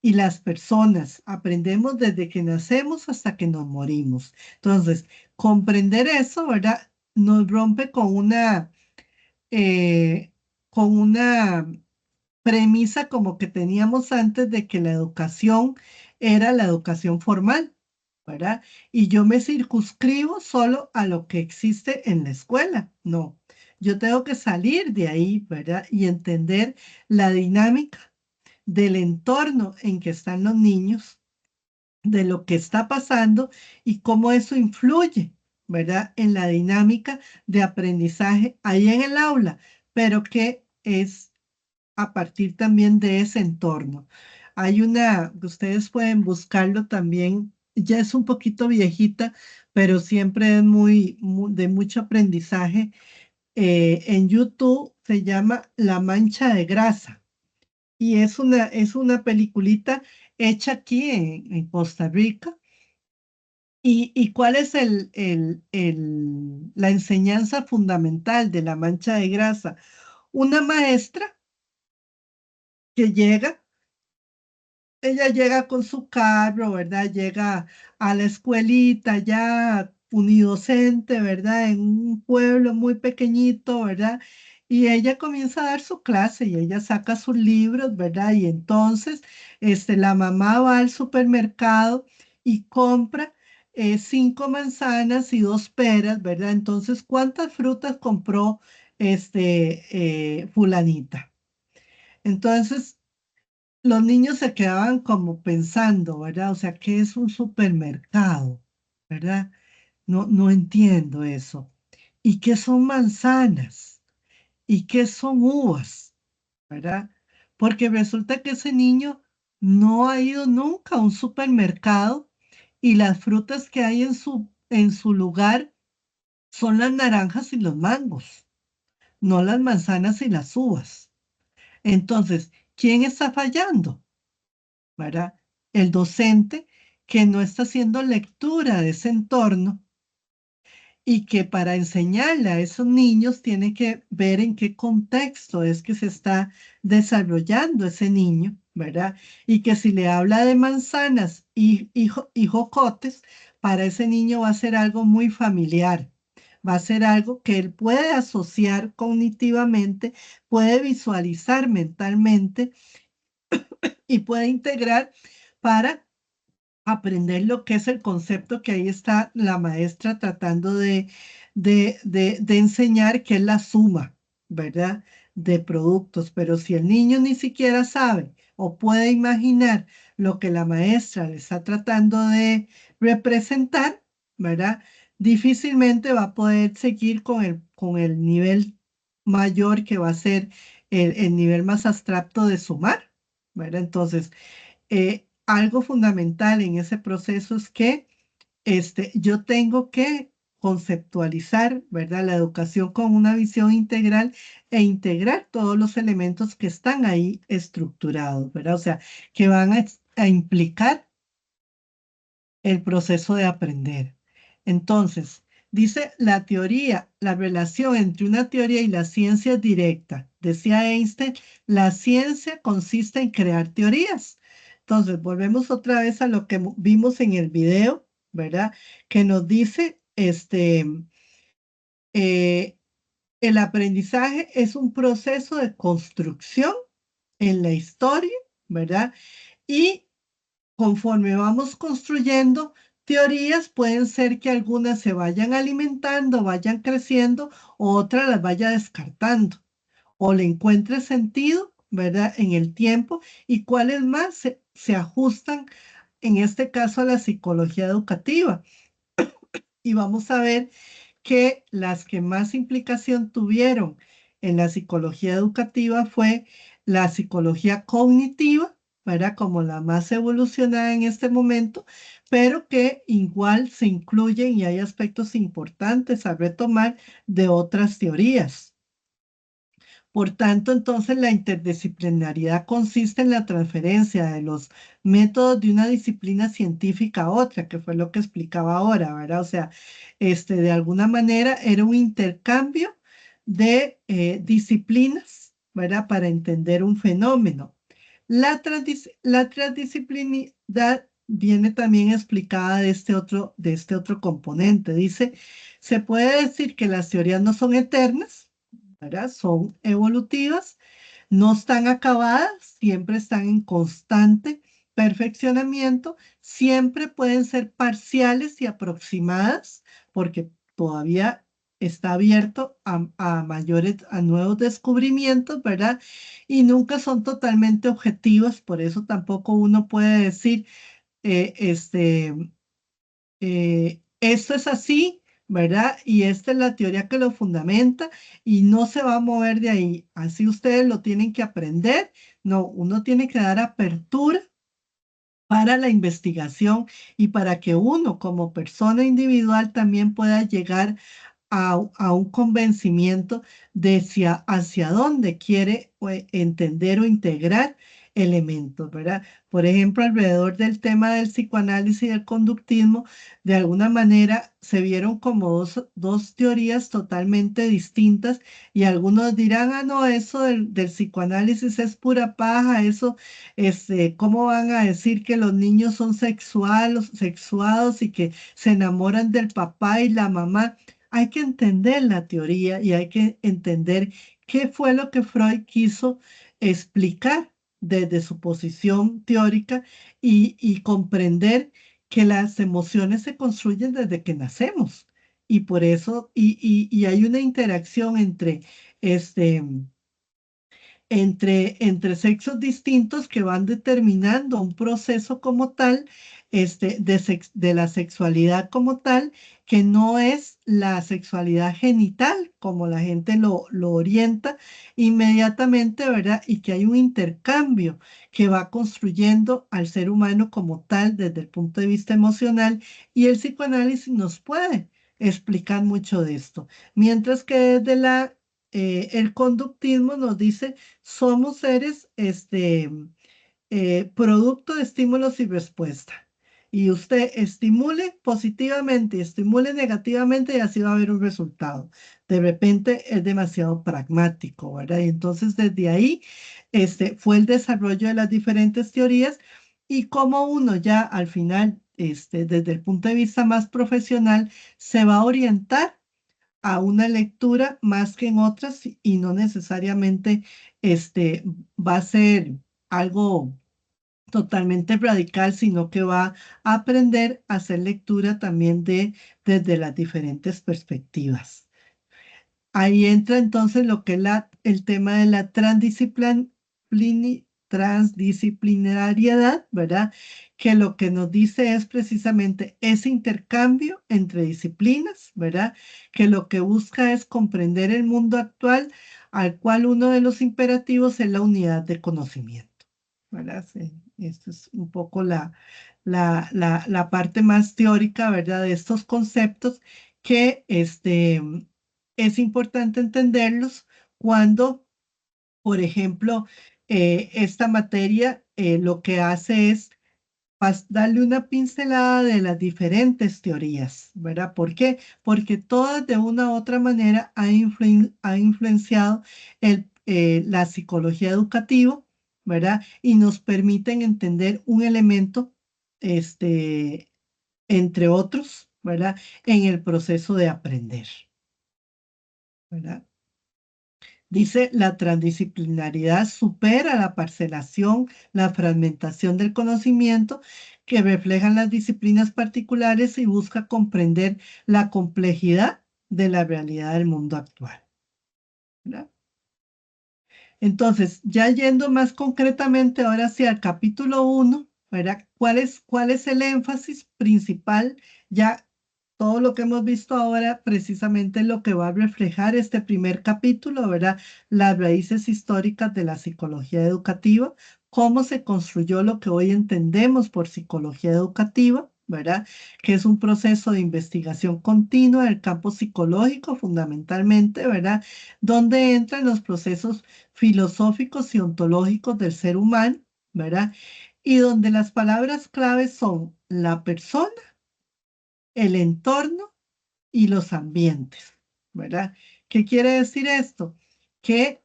y las personas. Aprendemos desde que nacemos hasta que nos morimos. Entonces, comprender eso, ¿verdad? Nos rompe con una premisa como que teníamos antes de que la educación era la educación formal, ¿verdad? Y yo me circunscribo solo a lo que existe en la escuela. No, yo tengo que salir de ahí, ¿verdad? Y entender la dinámica del entorno en que están los niños, de lo que está pasando y cómo eso influye, ¿verdad? En la dinámica de aprendizaje ahí en el aula, pero que es a partir también de ese entorno. Hay una, ustedes pueden buscarlo también, ya es un poquito viejita, pero siempre es de mucho aprendizaje. En YouTube se llama La Mancha de Grasa y es una peliculita hecha aquí en Costa Rica. Y cuál es la enseñanza fundamental de La Mancha de Grasa? Una maestra que ella llega con su carro, ¿verdad? Llega a la escuelita ya unidocente, ¿verdad? En un pueblo muy pequeñito, ¿verdad? Y ella comienza a dar su clase y ella saca sus libros, ¿verdad? Y entonces, la mamá va al supermercado y compra 5 manzanas y 2 peras, ¿verdad? Entonces, ¿cuántas frutas compró fulanita? Entonces, los niños se quedaban como pensando, ¿verdad? O sea, ¿qué es un supermercado? ¿Verdad? No, no entiendo eso. ¿Y qué son manzanas? ¿Y qué son uvas? ¿Verdad? Porque resulta que ese niño no ha ido nunca a un supermercado y las frutas que hay en su lugar son las naranjas y los mangos, no las manzanas y las uvas. Entonces, ¿quién está fallando? ¿Verdad? El docente que no está haciendo lectura de ese entorno y que para enseñarle a esos niños tiene que ver en qué contexto es que se está desarrollando ese niño, ¿verdad? Y que si le habla de manzanas y jocotes, para ese niño va a ser algo muy familiar. Va a ser algo que él puede asociar cognitivamente, puede visualizar mentalmente y puede integrar para aprender lo que es el concepto que ahí está la maestra tratando de enseñar, que es la suma, ¿verdad? De productos. Pero si el niño ni siquiera sabe o puede imaginar lo que la maestra le está tratando de representar, ¿verdad? Difícilmente va a poder seguir con el nivel mayor que va a ser el nivel más abstracto de sumar, ¿verdad? Entonces, algo fundamental en ese proceso es que yo tengo que conceptualizar, ¿verdad? La educación con una visión integral e integrar todos los elementos que están ahí estructurados, ¿verdad? O sea, que van a implicar el proceso de aprender. Entonces, dice la teoría, la relación entre una teoría y la ciencia es directa. Decía Einstein, la ciencia consiste en crear teorías. Entonces, volvemos otra vez a lo que vimos en el video, ¿verdad? Que nos dice, eh, el aprendizaje es un proceso de construcción en la historia, ¿verdad? Y conforme vamos construyendo teorías, pueden ser que algunas se vayan alimentando, vayan creciendo, o otras las vaya descartando, o le encuentre sentido, ¿verdad? En el tiempo, y cuáles más se ajustan, en este caso, a la psicología educativa. Y vamos a ver que las que más implicación tuvieron en la psicología educativa fue la psicología cognitiva, ¿verdad? Como la más evolucionada en este momento, pero que igual se incluyen y hay aspectos importantes a retomar de otras teorías. Por tanto, entonces la interdisciplinariedad consiste en la transferencia de los métodos de una disciplina científica a otra, que fue lo que explicaba ahora, ¿verdad? O sea, de alguna manera era un intercambio de disciplinas, ¿verdad? Para entender un fenómeno. La transdisciplinidad viene también explicada de este otro componente. Dice, se puede decir que las teorías no son eternas, ¿verdad? Son evolutivas, no están acabadas, siempre están en constante perfeccionamiento, siempre pueden ser parciales y aproximadas, porque todavía está abierto a nuevos descubrimientos, ¿verdad? Y nunca son totalmente objetivas, por eso tampoco uno puede decir, eh, este, esto es así, ¿verdad? Y esta es la teoría que lo fundamenta y no se va a mover de ahí. Así ustedes lo tienen que aprender. No, uno tiene que dar apertura para la investigación y para que uno como persona individual también pueda llegar a un convencimiento de hacia dónde quiere entender o integrar elementos, ¿verdad? Por ejemplo, alrededor del tema del psicoanálisis y del conductismo, de alguna manera se vieron como dos teorías totalmente distintas y algunos dirán, ah, no, eso del psicoanálisis es pura paja, eso, ¿cómo van a decir que los niños son sexuados y que se enamoran del papá y la mamá? Hay que entender la teoría y hay que entender qué fue lo que Freud quiso explicar desde su posición teórica y comprender que las emociones se construyen desde que nacemos. Y por eso, y hay una interacción este, entre sexos distintos que van determinando un proceso como tal, de la sexualidad como tal, que no es la sexualidad genital, como la gente lo orienta inmediatamente, ¿verdad? Y que hay un intercambio que va construyendo al ser humano como tal desde el punto de vista emocional, y el psicoanálisis nos puede explicar mucho de esto. Mientras que desde el conductismo nos dice somos seres producto de estímulos y respuesta. Y usted estimule positivamente y estimule negativamente y así va a haber un resultado. De repente es demasiado pragmático, ¿verdad? Y entonces desde ahí fue el desarrollo de las diferentes teorías y cómo uno ya al final, desde el punto de vista más profesional, se va a orientar a una lectura más que en otras y no necesariamente va a ser algo totalmente radical, sino que va a aprender a hacer lectura también desde las diferentes perspectivas. Ahí entra entonces lo que es el tema de la transdisciplinariedad, ¿verdad? Que lo que nos dice es precisamente ese intercambio entre disciplinas, ¿verdad? Que lo que busca es comprender el mundo actual, al cual uno de los imperativos es la unidad de conocimiento, ¿verdad? Sí, esto es un poco la parte más teórica, ¿verdad? De estos conceptos que es importante entenderlos cuando, por ejemplo, esta materia lo que hace es darle una pincelada de las diferentes teorías, ¿verdad? ¿Por qué? Porque todas de una u otra manera ha influenciado la psicología educativa, ¿verdad? Y nos permiten entender un elemento, entre otros, ¿verdad? En el proceso de aprender, ¿verdad? Dice, la transdisciplinaridad supera la parcelación, la fragmentación del conocimiento que reflejan las disciplinas particulares y busca comprender la complejidad de la realidad del mundo actual, ¿verdad? Entonces, ya yendo más concretamente ahora hacia el capítulo 1, ¿verdad? ¿Cuál es el énfasis principal? Ya todo lo que hemos visto ahora precisamente es lo que va a reflejar este primer capítulo, ¿verdad? Las raíces históricas de la psicología educativa, cómo se construyó lo que hoy entendemos por psicología educativa, ¿verdad? Que es un proceso de investigación continua del campo psicológico fundamentalmente, ¿verdad? Donde entran los procesos filosóficos y ontológicos del ser humano, ¿verdad? Y donde las palabras claves son la persona, el entorno y los ambientes, ¿verdad? ¿Qué quiere decir esto? Que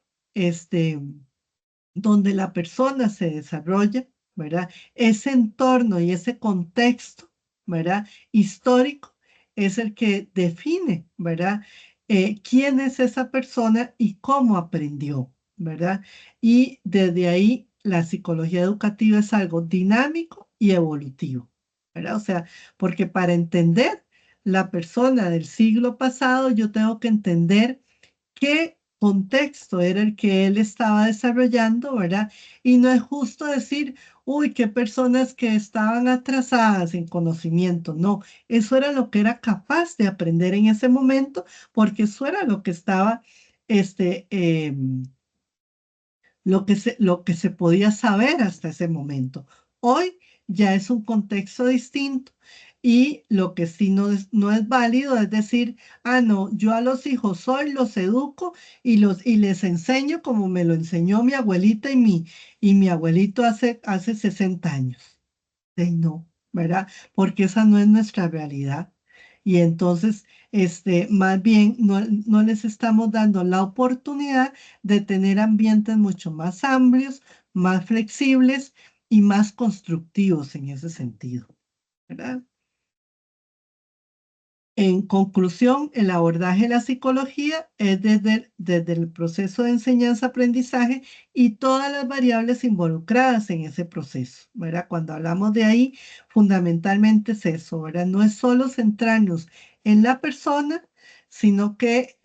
donde la persona se desarrolla, ¿verdad? Ese entorno y ese contexto, ¿verdad? Histórico es el que define, ¿verdad? Quién es esa persona y cómo aprendió, ¿verdad? Y desde ahí la psicología educativa es algo dinámico y evolutivo, ¿verdad? O sea, porque para entender la persona del siglo pasado, yo tengo que entender qué contexto era el que él estaba desarrollando, ¿verdad? Y no es justo decir, uy, qué personas que estaban atrasadas en conocimiento. No, eso era lo que era capaz de aprender en ese momento, porque eso era lo que estaba, este, lo que se podía saber hasta ese momento. Hoy ya es un contexto distinto y lo que sí no es válido es decir, ah, no, yo a los hijos hoy los educo y les enseño como me lo enseñó mi abuelita y mi abuelito hace 60 años. No, ¿verdad? Porque esa no es nuestra realidad. Y entonces, más bien, no les estamos dando la oportunidad de tener ambientes mucho más amplios, más flexibles y más constructivos en ese sentido, ¿verdad? En conclusión, el abordaje de la psicología es desde el proceso de enseñanza-aprendizaje y todas las variables involucradas en ese proceso, ¿verdad? Cuando hablamos de ahí, fundamentalmente es eso, ¿verdad? No es solo centrarnos en la persona, sino que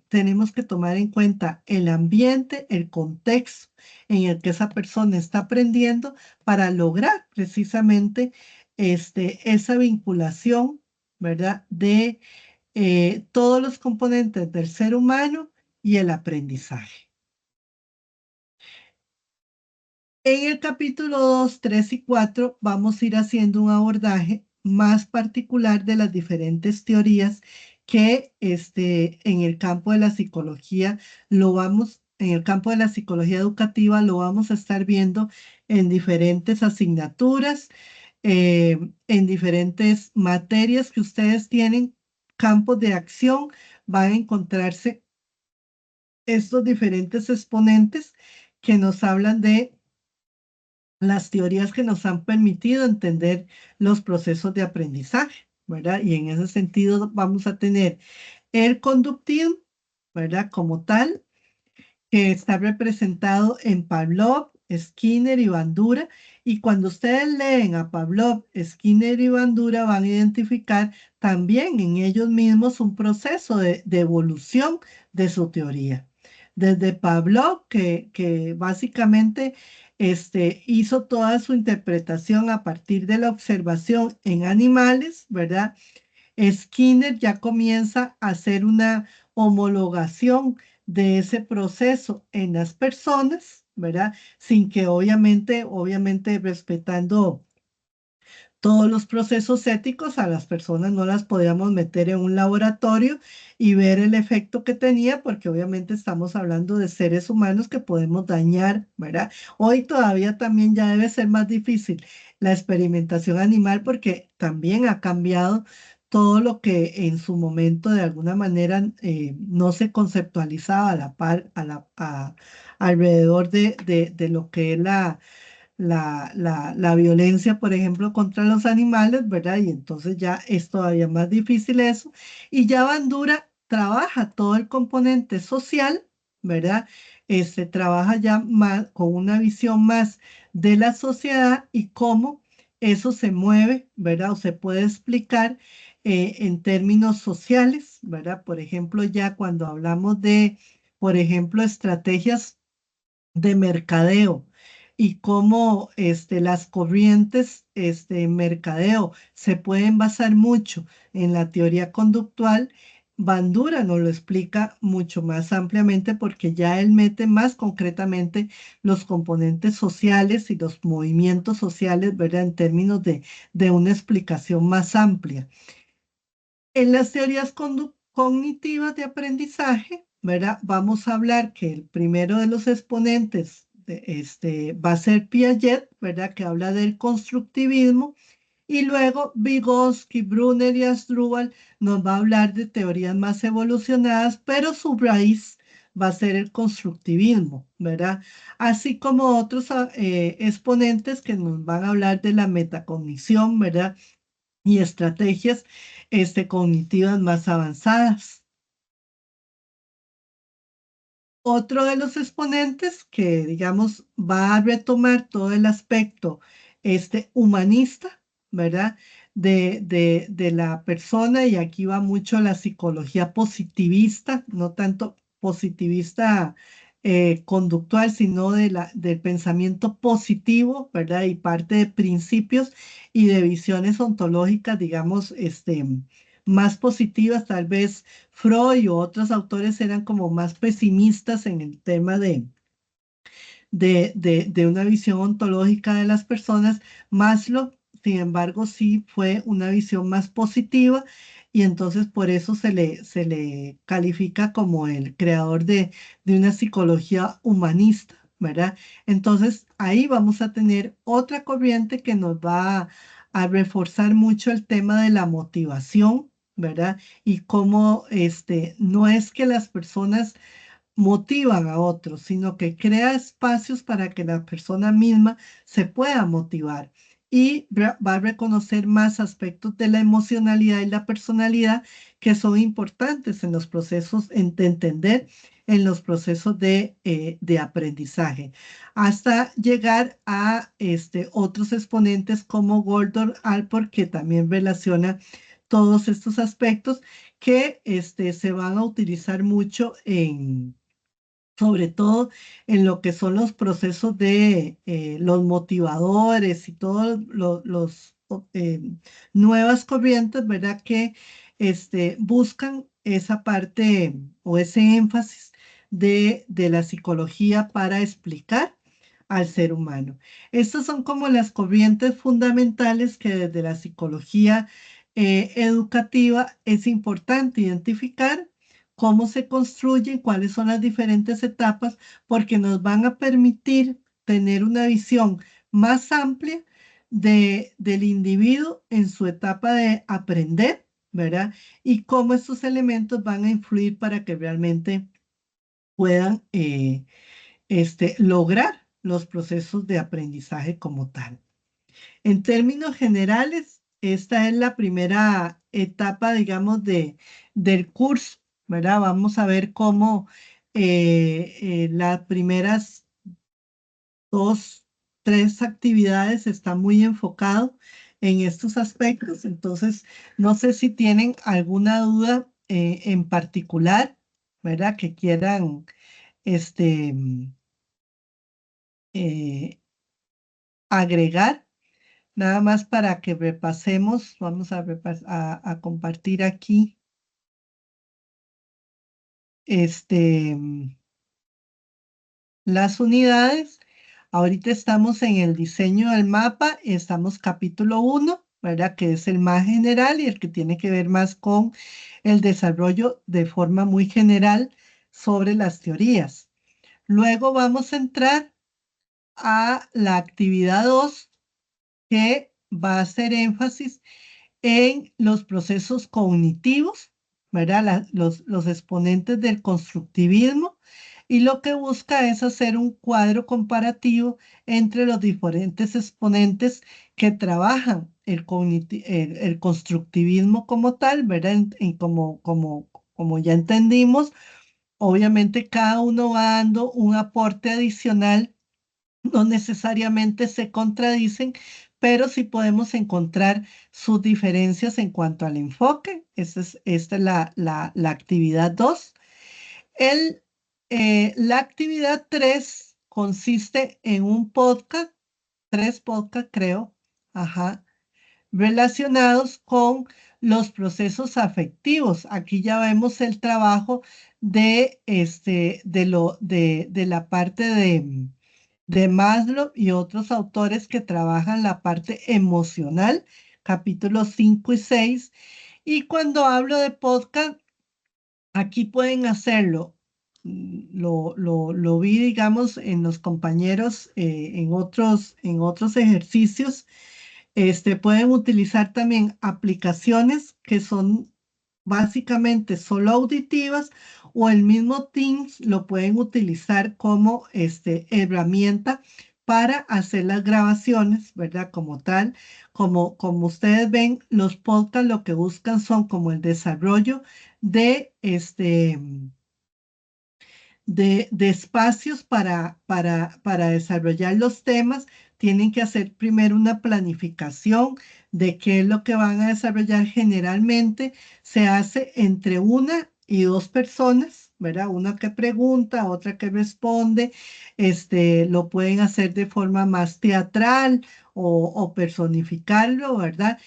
tenemos que tomar en cuenta el ambiente, el contexto en el que esa persona está aprendiendo para lograr precisamente esa vinculación, ¿verdad? De todos los componentes del ser humano y el aprendizaje. En el capítulo 2, 3 y 4 vamos a ir haciendo un abordaje más particular de las diferentes teorías que en el campo de la psicología en el campo de la psicología educativa lo vamos a estar viendo en diferentes asignaturas, en diferentes materias que ustedes tienen, campos de acción, van a encontrarse estos diferentes exponentes que nos hablan de las teorías que nos han permitido entender los procesos de aprendizaje, ¿verdad? Y en ese sentido vamos a tener el conductismo, ¿verdad? Como tal, que está representado en Pavlov, Skinner y Bandura. Y cuando ustedes leen a Pavlov, Skinner y Bandura, van a identificar también en ellos mismos un proceso de evolución de su teoría. Desde Pavlov, que básicamente hizo toda su interpretación a partir de la observación en animales, ¿verdad? Skinner ya comienza a hacer una homologación de ese proceso en las personas, ¿verdad? Sin que obviamente respetando todos los procesos éticos, a las personas no las podíamos meter en un laboratorio y ver el efecto que tenía, porque obviamente estamos hablando de seres humanos que podemos dañar, ¿verdad? Hoy todavía también ya debe ser más difícil la experimentación animal porque también ha cambiado todo lo que en su momento de alguna manera no se conceptualizaba alrededor de lo que es la violencia, por ejemplo, contra los animales, ¿verdad? Y entonces ya es todavía más difícil eso. Y ya Bandura trabaja todo el componente social, ¿verdad? Trabaja ya más con una visión más de la sociedad y cómo eso se mueve, ¿verdad? O se puede explicar en términos sociales, ¿verdad? Por ejemplo, ya cuando hablamos de, por ejemplo, estrategias de mercadeo y cómo las corrientes en mercadeo se pueden basar mucho en la teoría conductual. Bandura nos lo explica mucho más ampliamente porque ya él mete más concretamente los componentes sociales y los movimientos sociales, ¿verdad? En términos de una explicación más amplia. En las teorías cognitivas de aprendizaje, ¿verdad? Vamos a hablar que el primero de los exponentes va a ser Piaget, ¿verdad? Que habla del constructivismo. Y luego Vygotsky, Brunner y Asdrúbal nos va a hablar de teorías más evolucionadas, pero su raíz va a ser el constructivismo, ¿verdad? Así como otros exponentes que nos van a hablar de la metacognición, ¿verdad? Y estrategias cognitivas más avanzadas. Otro de los exponentes que, digamos, va a retomar todo el aspecto humanista, ¿verdad? De la persona, y aquí va mucho la psicología positivista, no tanto positivista conductual, sino del pensamiento positivo, ¿verdad? Y parte de principios y de visiones ontológicas, digamos, más positivas. Tal vez Freud u otros autores eran como más pesimistas en el tema de una visión ontológica de las personas. Maslow, sin embargo, sí fue una visión más positiva, y entonces por eso se le califica como el creador de una psicología humanista, ¿verdad? Entonces ahí vamos a tener otra corriente que nos va a reforzar mucho el tema de la motivación, ¿verdad? Y cómo no es que las personas motivan a otros, sino que crea espacios para que la persona misma se pueda motivar, y va a reconocer más aspectos de la emocionalidad y la personalidad que son importantes en los procesos, de entender en los procesos de aprendizaje, hasta llegar a otros exponentes como Gordon Allport, que también relaciona todos estos aspectos que se van a utilizar mucho sobre todo en lo que son los procesos de los motivadores y todos los nuevas corrientes, ¿verdad? Que buscan esa parte o ese énfasis de la psicología para explicar al ser humano. Estas son como las corrientes fundamentales que desde la psicología educativa es importante identificar cómo se construyen, cuáles son las diferentes etapas, porque nos van a permitir tener una visión más amplia del individuo en su etapa de aprender, ¿verdad? Y cómo estos elementos van a influir para que realmente puedan lograr los procesos de aprendizaje como tal. En términos generales, esta es la primera etapa, digamos, del curso, ¿verdad? Vamos a ver cómo las primeras 2, 3 actividades están muy enfocados en estos aspectos. Entonces, no sé si tienen alguna duda en particular, ¿verdad? Que quieran eh, agregar. Nada más para que repasemos, vamos a compartir aquí las unidades. Ahorita estamos en el diseño del mapa, estamos capítulo 1, ¿verdad? Que es el más general y el que tiene que ver más con el desarrollo de forma muy general sobre las teorías. Luego vamos a entrar a la actividad 2, que va a hacer énfasis en los procesos cognitivos, ¿verdad? Los exponentes del constructivismo, y lo que busca es hacer un cuadro comparativo entre los diferentes exponentes que trabajan el constructivismo como tal, ¿verdad? Como ya entendimos, obviamente cada uno va dando un aporte adicional, no necesariamente se contradicen, pero sí podemos encontrar sus diferencias en cuanto al enfoque. Esta es la actividad 2. La actividad 3 consiste en un podcast, 3 podcasts creo, ajá, relacionados con los procesos afectivos. Aquí ya vemos el trabajo de la parte de Maslow y otros autores que trabajan la parte emocional, capítulos 5 y 6. Y cuando hablo de podcast, aquí pueden hacerlo. Lo vi, digamos, en los compañeros, en otros ejercicios. Pueden utilizar también aplicaciones que son básicamente solo auditivas, o el mismo Teams lo pueden utilizar como herramienta para hacer las grabaciones, ¿verdad? Como tal, como ustedes ven, los podcasts lo que buscan son como el desarrollo de de espacios para desarrollar los temas. Tienen que hacer primero una planificación de qué es lo que van a desarrollar. Generalmente se hace entre una y dos personas, ¿verdad? Una que pregunta, otra que responde. Lo pueden hacer de forma más teatral o personificarlo, ¿verdad?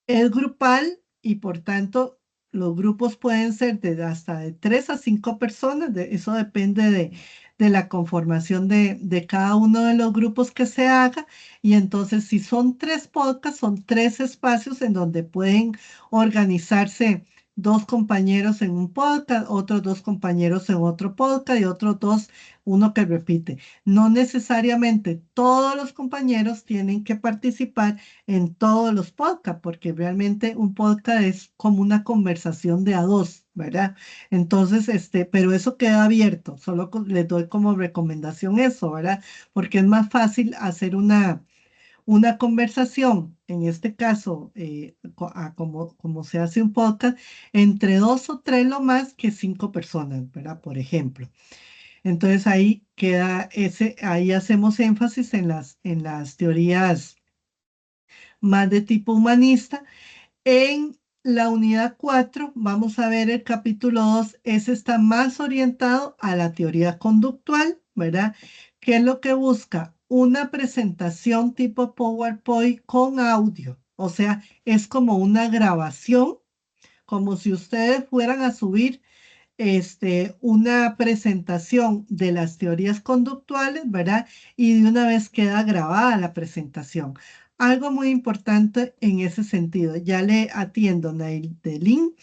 Es grupal y por tanto los grupos pueden ser hasta de 3 a 5 personas. Eso depende de la conformación de cada uno de los grupos que se haga. Y entonces si son 3 podcasts, son 3 espacios en donde pueden organizarse 2 compañeros en un podcast, otros 2 compañeros en otro podcast y otros 2, uno que repite. No necesariamente todos los compañeros tienen que participar en todos los podcasts, porque realmente un podcast es como una conversación de a dos, ¿verdad? Entonces, pero eso queda abierto, solo les doy como recomendación eso, ¿verdad? Porque es más fácil hacer una conversación, en este caso, como se hace un podcast, entre 2 o 3 lo más que 5 personas, ¿verdad? Por ejemplo. Entonces ahí queda ahí hacemos énfasis en las teorías más de tipo humanista. En la unidad 4 vamos a ver el capítulo 2. Ese está más orientado a la teoría conductual, ¿verdad? ¿Qué es lo que busca? Una presentación tipo PowerPoint con audio. O sea, es como una grabación, como si ustedes fueran a subir una presentación de las teorías conductuales, ¿verdad? Y de una vez queda grabada la presentación. Algo muy importante en ese sentido, ya le atiendo, Naidelin.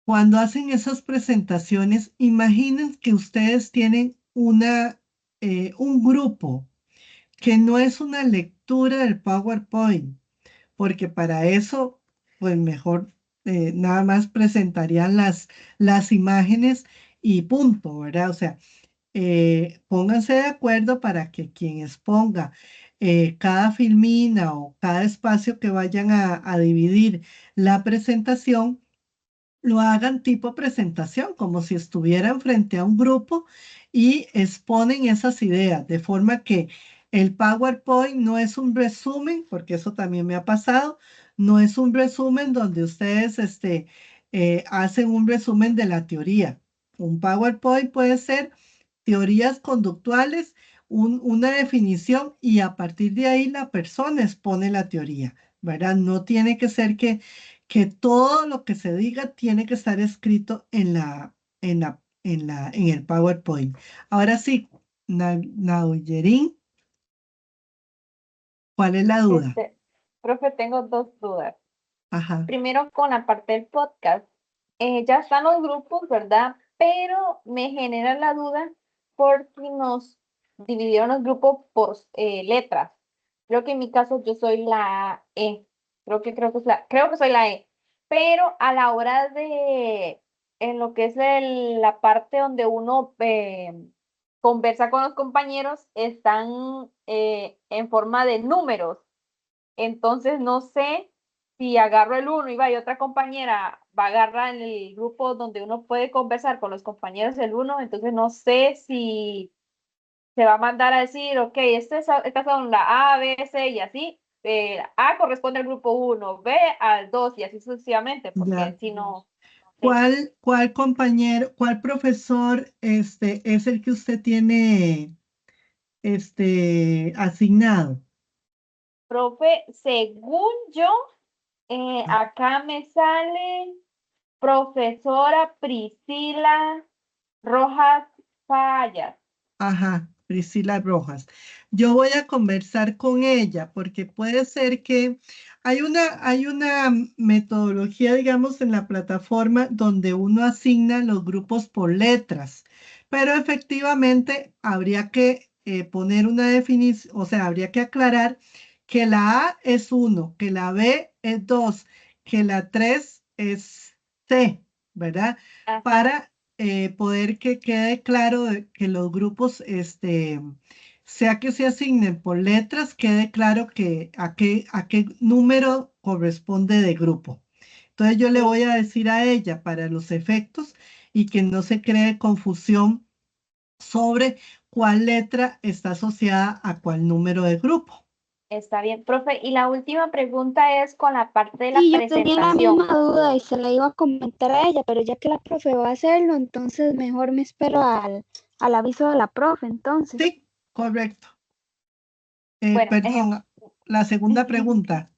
Cuando hacen esas presentaciones, imaginen que ustedes tienen un grupo que no es una lectura del PowerPoint, porque para eso, pues mejor nada más presentarían las imágenes y punto, ¿verdad? O sea, pónganse de acuerdo para que quien exponga cada filmina o cada espacio que vayan a dividir la presentación, lo hagan tipo presentación, como si estuvieran frente a un grupo y exponen esas ideas, de forma que el PowerPoint no es un resumen, porque eso también me ha pasado, no es un resumen donde ustedes hacen un resumen de la teoría. Un PowerPoint puede ser teorías conductuales, una definición, y a partir de ahí la persona expone la teoría, ¿verdad? No tiene que ser que todo lo que se diga tiene que estar escrito en el PowerPoint. Ahora sí, Nauyerin, ¿cuál es la duda? Profe, tengo dos dudas. Ajá. Primero, con la parte del podcast. Ya están los grupos, ¿verdad? Pero me genera la duda porque nos dividieron los grupos por letras. Creo que en mi caso yo soy la E. Creo que soy la E. Pero a la hora de, en lo que es la parte donde uno conversa con los compañeros, están en forma de números. Entonces no sé si agarro el 1 y va y otra compañera va a agarrar en el grupo donde uno puede conversar con los compañeros del uno, entonces no sé si se va a mandar a decir, ok, estas son la A, B, C y así. A corresponde al grupo 1, B al 2 y así sucesivamente, porque Ya. si no. ¿Cuál compañero, cuál profesor es el que usted tiene asignado? Profe, según yo, acá me sale profesora Priscila Rojas Fallas. Ajá, Priscila Rojas. Yo voy a conversar con ella porque puede ser que hay una metodología, digamos, en la plataforma donde uno asigna los grupos por letras, pero efectivamente habría que poner una definición, o sea, habría que aclarar que la A es 1, que la B es 2, que la 3 es C, ¿verdad? Ajá. Para poder que quede claro que los grupos, sea que se asignen por letras, quede claro que a qué número corresponde de grupo. Entonces yo le voy a decir a ella para los efectos y que no se cree confusión sobre cuál letra está asociada a cuál número de grupo. Está bien, profe. Y la última pregunta es con la parte de la Sí, yo tenía la presentación. misma duda y se la iba a comentar a ella, pero ya que la profe va a hacerlo, entonces mejor me espero al aviso de la profe, entonces. Sí, correcto. Bueno, Perdón, la segunda pregunta.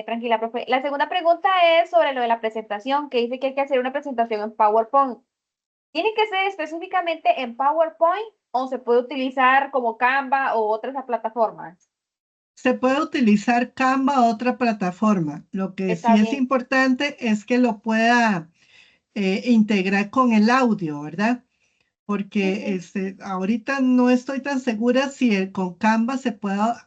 tranquila, profe. La segunda pregunta es sobre lo de la presentación, que dice que hay que hacer una presentación en PowerPoint. ¿Tiene que ser específicamente en PowerPoint o se puede utilizar como Canva o otras plataformas? Se puede utilizar Canva o otra plataforma. Lo que Está sí es bien. importante es que lo pueda integrar con el audio, ¿verdad? Porque ahorita no estoy tan segura si con Canva se pueda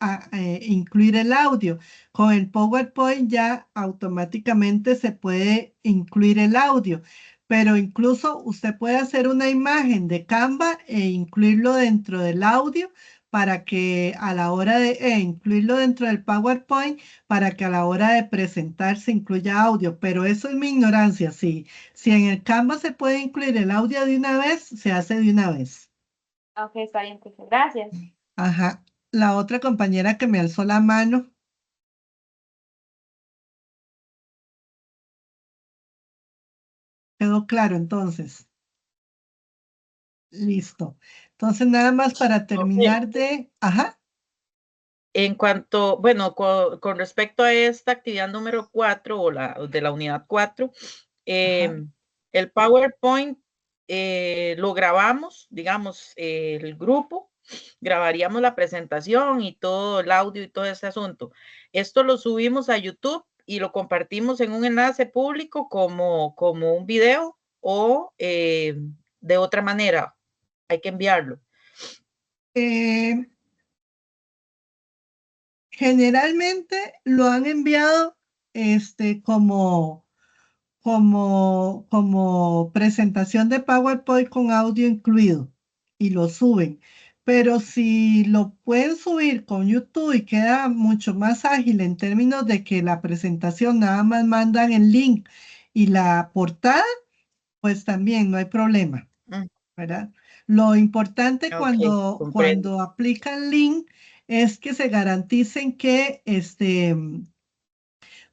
incluir el audio. Con el PowerPoint ya automáticamente se puede incluir el audio, pero incluso usted puede hacer una imagen de Canva e incluirlo dentro del audio para que a la hora de incluirlo dentro del PowerPoint, para que a la hora de presentar se incluya audio. Pero eso es mi ignorancia, sí. Si en el Canva se puede incluir el audio de una vez, se hace de una vez. Ok, está bien, profe. Gracias. Ajá. La otra compañera que me alzó la mano. Quedó claro, entonces. Listo. Entonces, nada más para terminar de... Ajá. En cuanto, bueno, con respecto a esta actividad número 4 o de la unidad 4, el PowerPoint lo grabamos, digamos, el grupo, grabaríamos la presentación y todo el audio y todo ese asunto. Esto lo subimos a YouTube y lo compartimos en un enlace público como un video o de otra manera, hay que enviarlo. Generalmente lo han enviado como presentación de PowerPoint con audio incluido y lo suben. Pero si lo pueden subir con YouTube y queda mucho más ágil en términos de que la presentación nada más mandan el link y la portada, pues también no hay problema, ¿verdad? Lo importante comprendo. cuando aplican link es que se garanticen que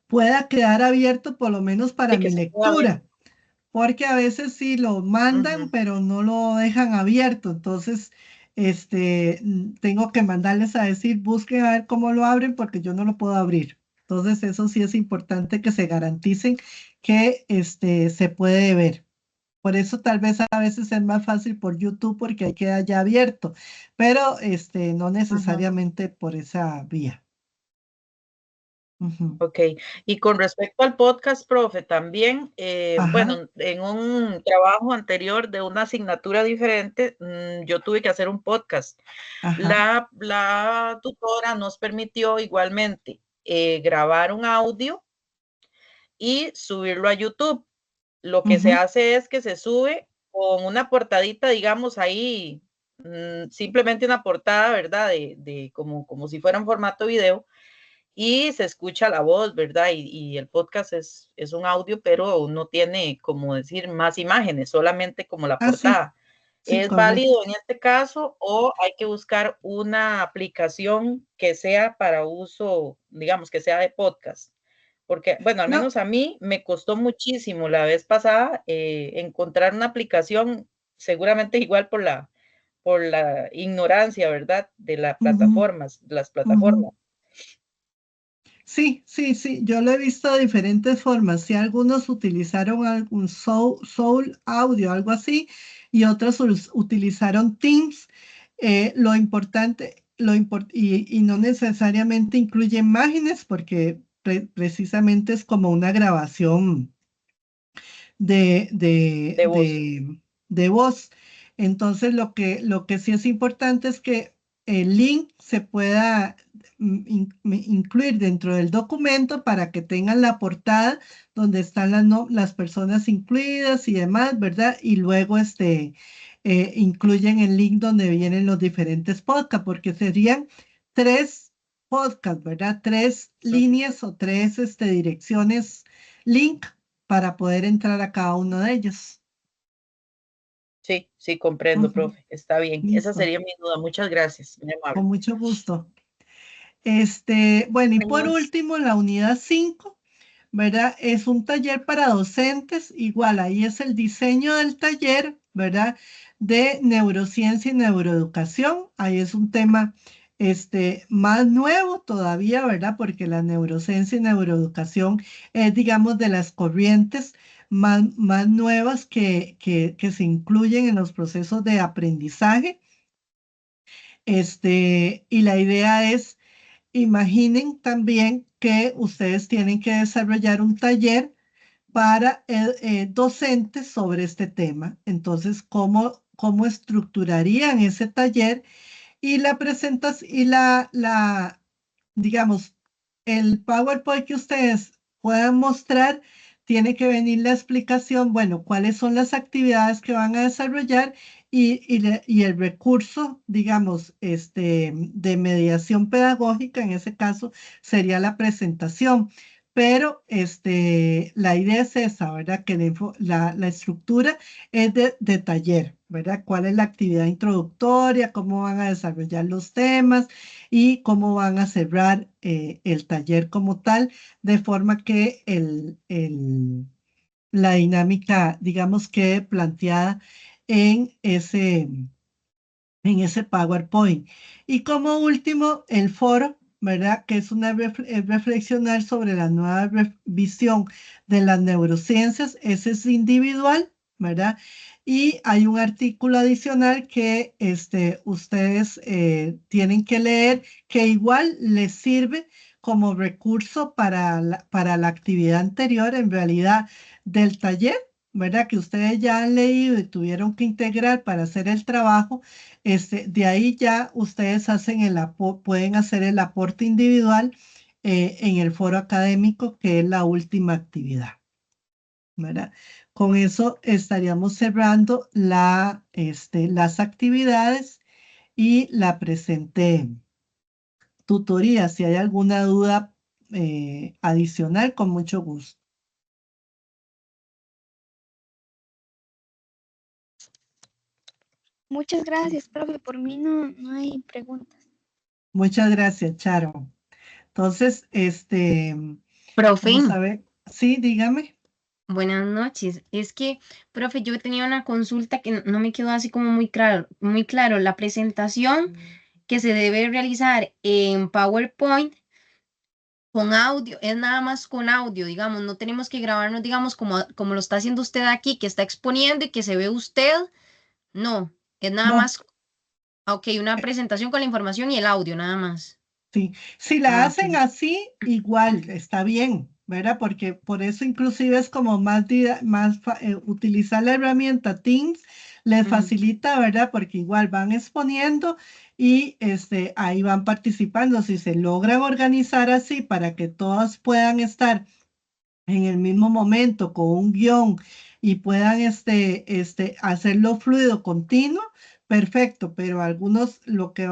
pueda quedar abierto por lo menos para Sí, que mi se pueda ver. lectura, porque a veces sí lo mandan, pero no lo dejan abierto. Entonces, tengo que mandarles a decir, busquen a ver cómo lo abren, porque yo no lo puedo abrir. Entonces, eso sí es importante que se garanticen que se puede ver. Por eso tal vez a veces es más fácil por YouTube porque ahí queda ya abierto, pero no necesariamente por esa vía. Ujú. Ok, y con respecto al podcast, profe, también, Ajá. bueno, en un trabajo anterior de una asignatura diferente, yo tuve que hacer un podcast. Ajá. La tutora nos permitió igualmente grabar un audio y subirlo a YouTube. Lo que se Ujú. hace es que se sube con una portadita, digamos, ahí, simplemente una portada, ¿verdad? De como si fuera en formato video. y se escucha la voz, ¿verdad? Y el podcast es un audio, pero no tiene, como decir, más imágenes, solamente como la Ah, sí, portada. sí, ¿Es correcto. válido en este caso o hay que buscar una aplicación que sea para uso, digamos, que sea de podcast? Porque, bueno, al No, menos a mí me costó muchísimo la vez pasada encontrar una aplicación, seguramente igual por la ignorancia, ¿verdad? De las plataformas, Sí, sí, sí, yo lo he visto de diferentes formas. Sí, algunos utilizaron algún Soul Audio, algo así, y otros utilizaron Teams. Lo importante, y no necesariamente incluye imágenes porque precisamente es como una grabación de, de, de voz. de, de voz. Entonces, lo que sí es importante es que el link se pueda incluir dentro del documento para que tengan la portada donde están las personas incluidas y demás, ¿verdad? Y luego incluyen el link donde vienen los diferentes podcasts, porque serían 3 podcasts, ¿verdad? 3 líneas o 3 direcciones link para poder entrar a cada uno de ellos. Sí, sí, comprendo, Ujú, profe. Está bien. Esa listo, sería mi duda. Muchas gracias. Muy con amable. mucho gusto. Bueno, y por Buenos. último, la unidad 5, ¿verdad? Es un taller para docentes, igual ahí es el diseño del taller, ¿verdad? De neurociencia y neuroeducación, ahí es un tema más nuevo todavía, ¿verdad? Porque la neurociencia y neuroeducación es, digamos, de las corrientes más nuevas que se incluyen en los procesos de aprendizaje. Y la idea es, imaginen también que ustedes tienen que desarrollar un taller para docentes sobre este tema. Entonces, ¿cómo estructurarían ese taller? Y la presentación y digamos, el PowerPoint que ustedes puedan mostrar, tiene que venir la explicación, bueno, cuáles son las actividades que van a desarrollar y el recurso, digamos, de mediación pedagógica, en ese caso, sería la presentación. Pero la idea es esa, ¿verdad? Que la estructura es de taller, ¿verdad? ¿Cuál es la actividad introductoria? ¿Cómo van a desarrollar los temas? Y cómo van a cerrar el taller como tal, de forma que la dinámica, digamos, quede planteada en ese PowerPoint. Y como último, el foro, ¿verdad? Que es reflexionar sobre la nueva visión de las neurociencias. Ese es individual, ¿verdad? Y hay un artículo adicional que ustedes tienen que leer, que igual les sirve como recurso para la actividad anterior, en realidad, del taller, ¿verdad? Que ustedes ya han leído y tuvieron que integrar para hacer el trabajo. De ahí ya ustedes pueden hacer el aporte individual en el foro académico, que es la última actividad, ¿verdad? Con eso estaríamos cerrando las actividades y la presente tutoría. Si hay alguna duda adicional, con mucho gusto. Muchas gracias, profe. Por mí no hay preguntas. Muchas gracias, Charo. Entonces, Profe, vamos a ver. Sí, dígame. buenas noches. Es que, profe, yo tenía una consulta que no me quedó así como muy claro, muy claro. La presentación que se debe realizar en PowerPoint con audio, es nada más con audio, digamos, no tenemos que grabarnos, digamos, como lo está haciendo usted aquí, que está exponiendo y que se ve usted. No, es nada No. más, ok, una presentación con la información y el audio, nada más. Sí, si la Ah, hacen ok. así, igual está bien, ¿verdad? Porque por eso inclusive es como utilizar la herramienta Teams les Ujú. facilita, ¿verdad? Porque igual van exponiendo y ahí van participando. Si se logran organizar así para que todas puedan estar en el mismo momento con un guión y puedan hacerlo fluido, continuo, perfecto, pero algunos lo que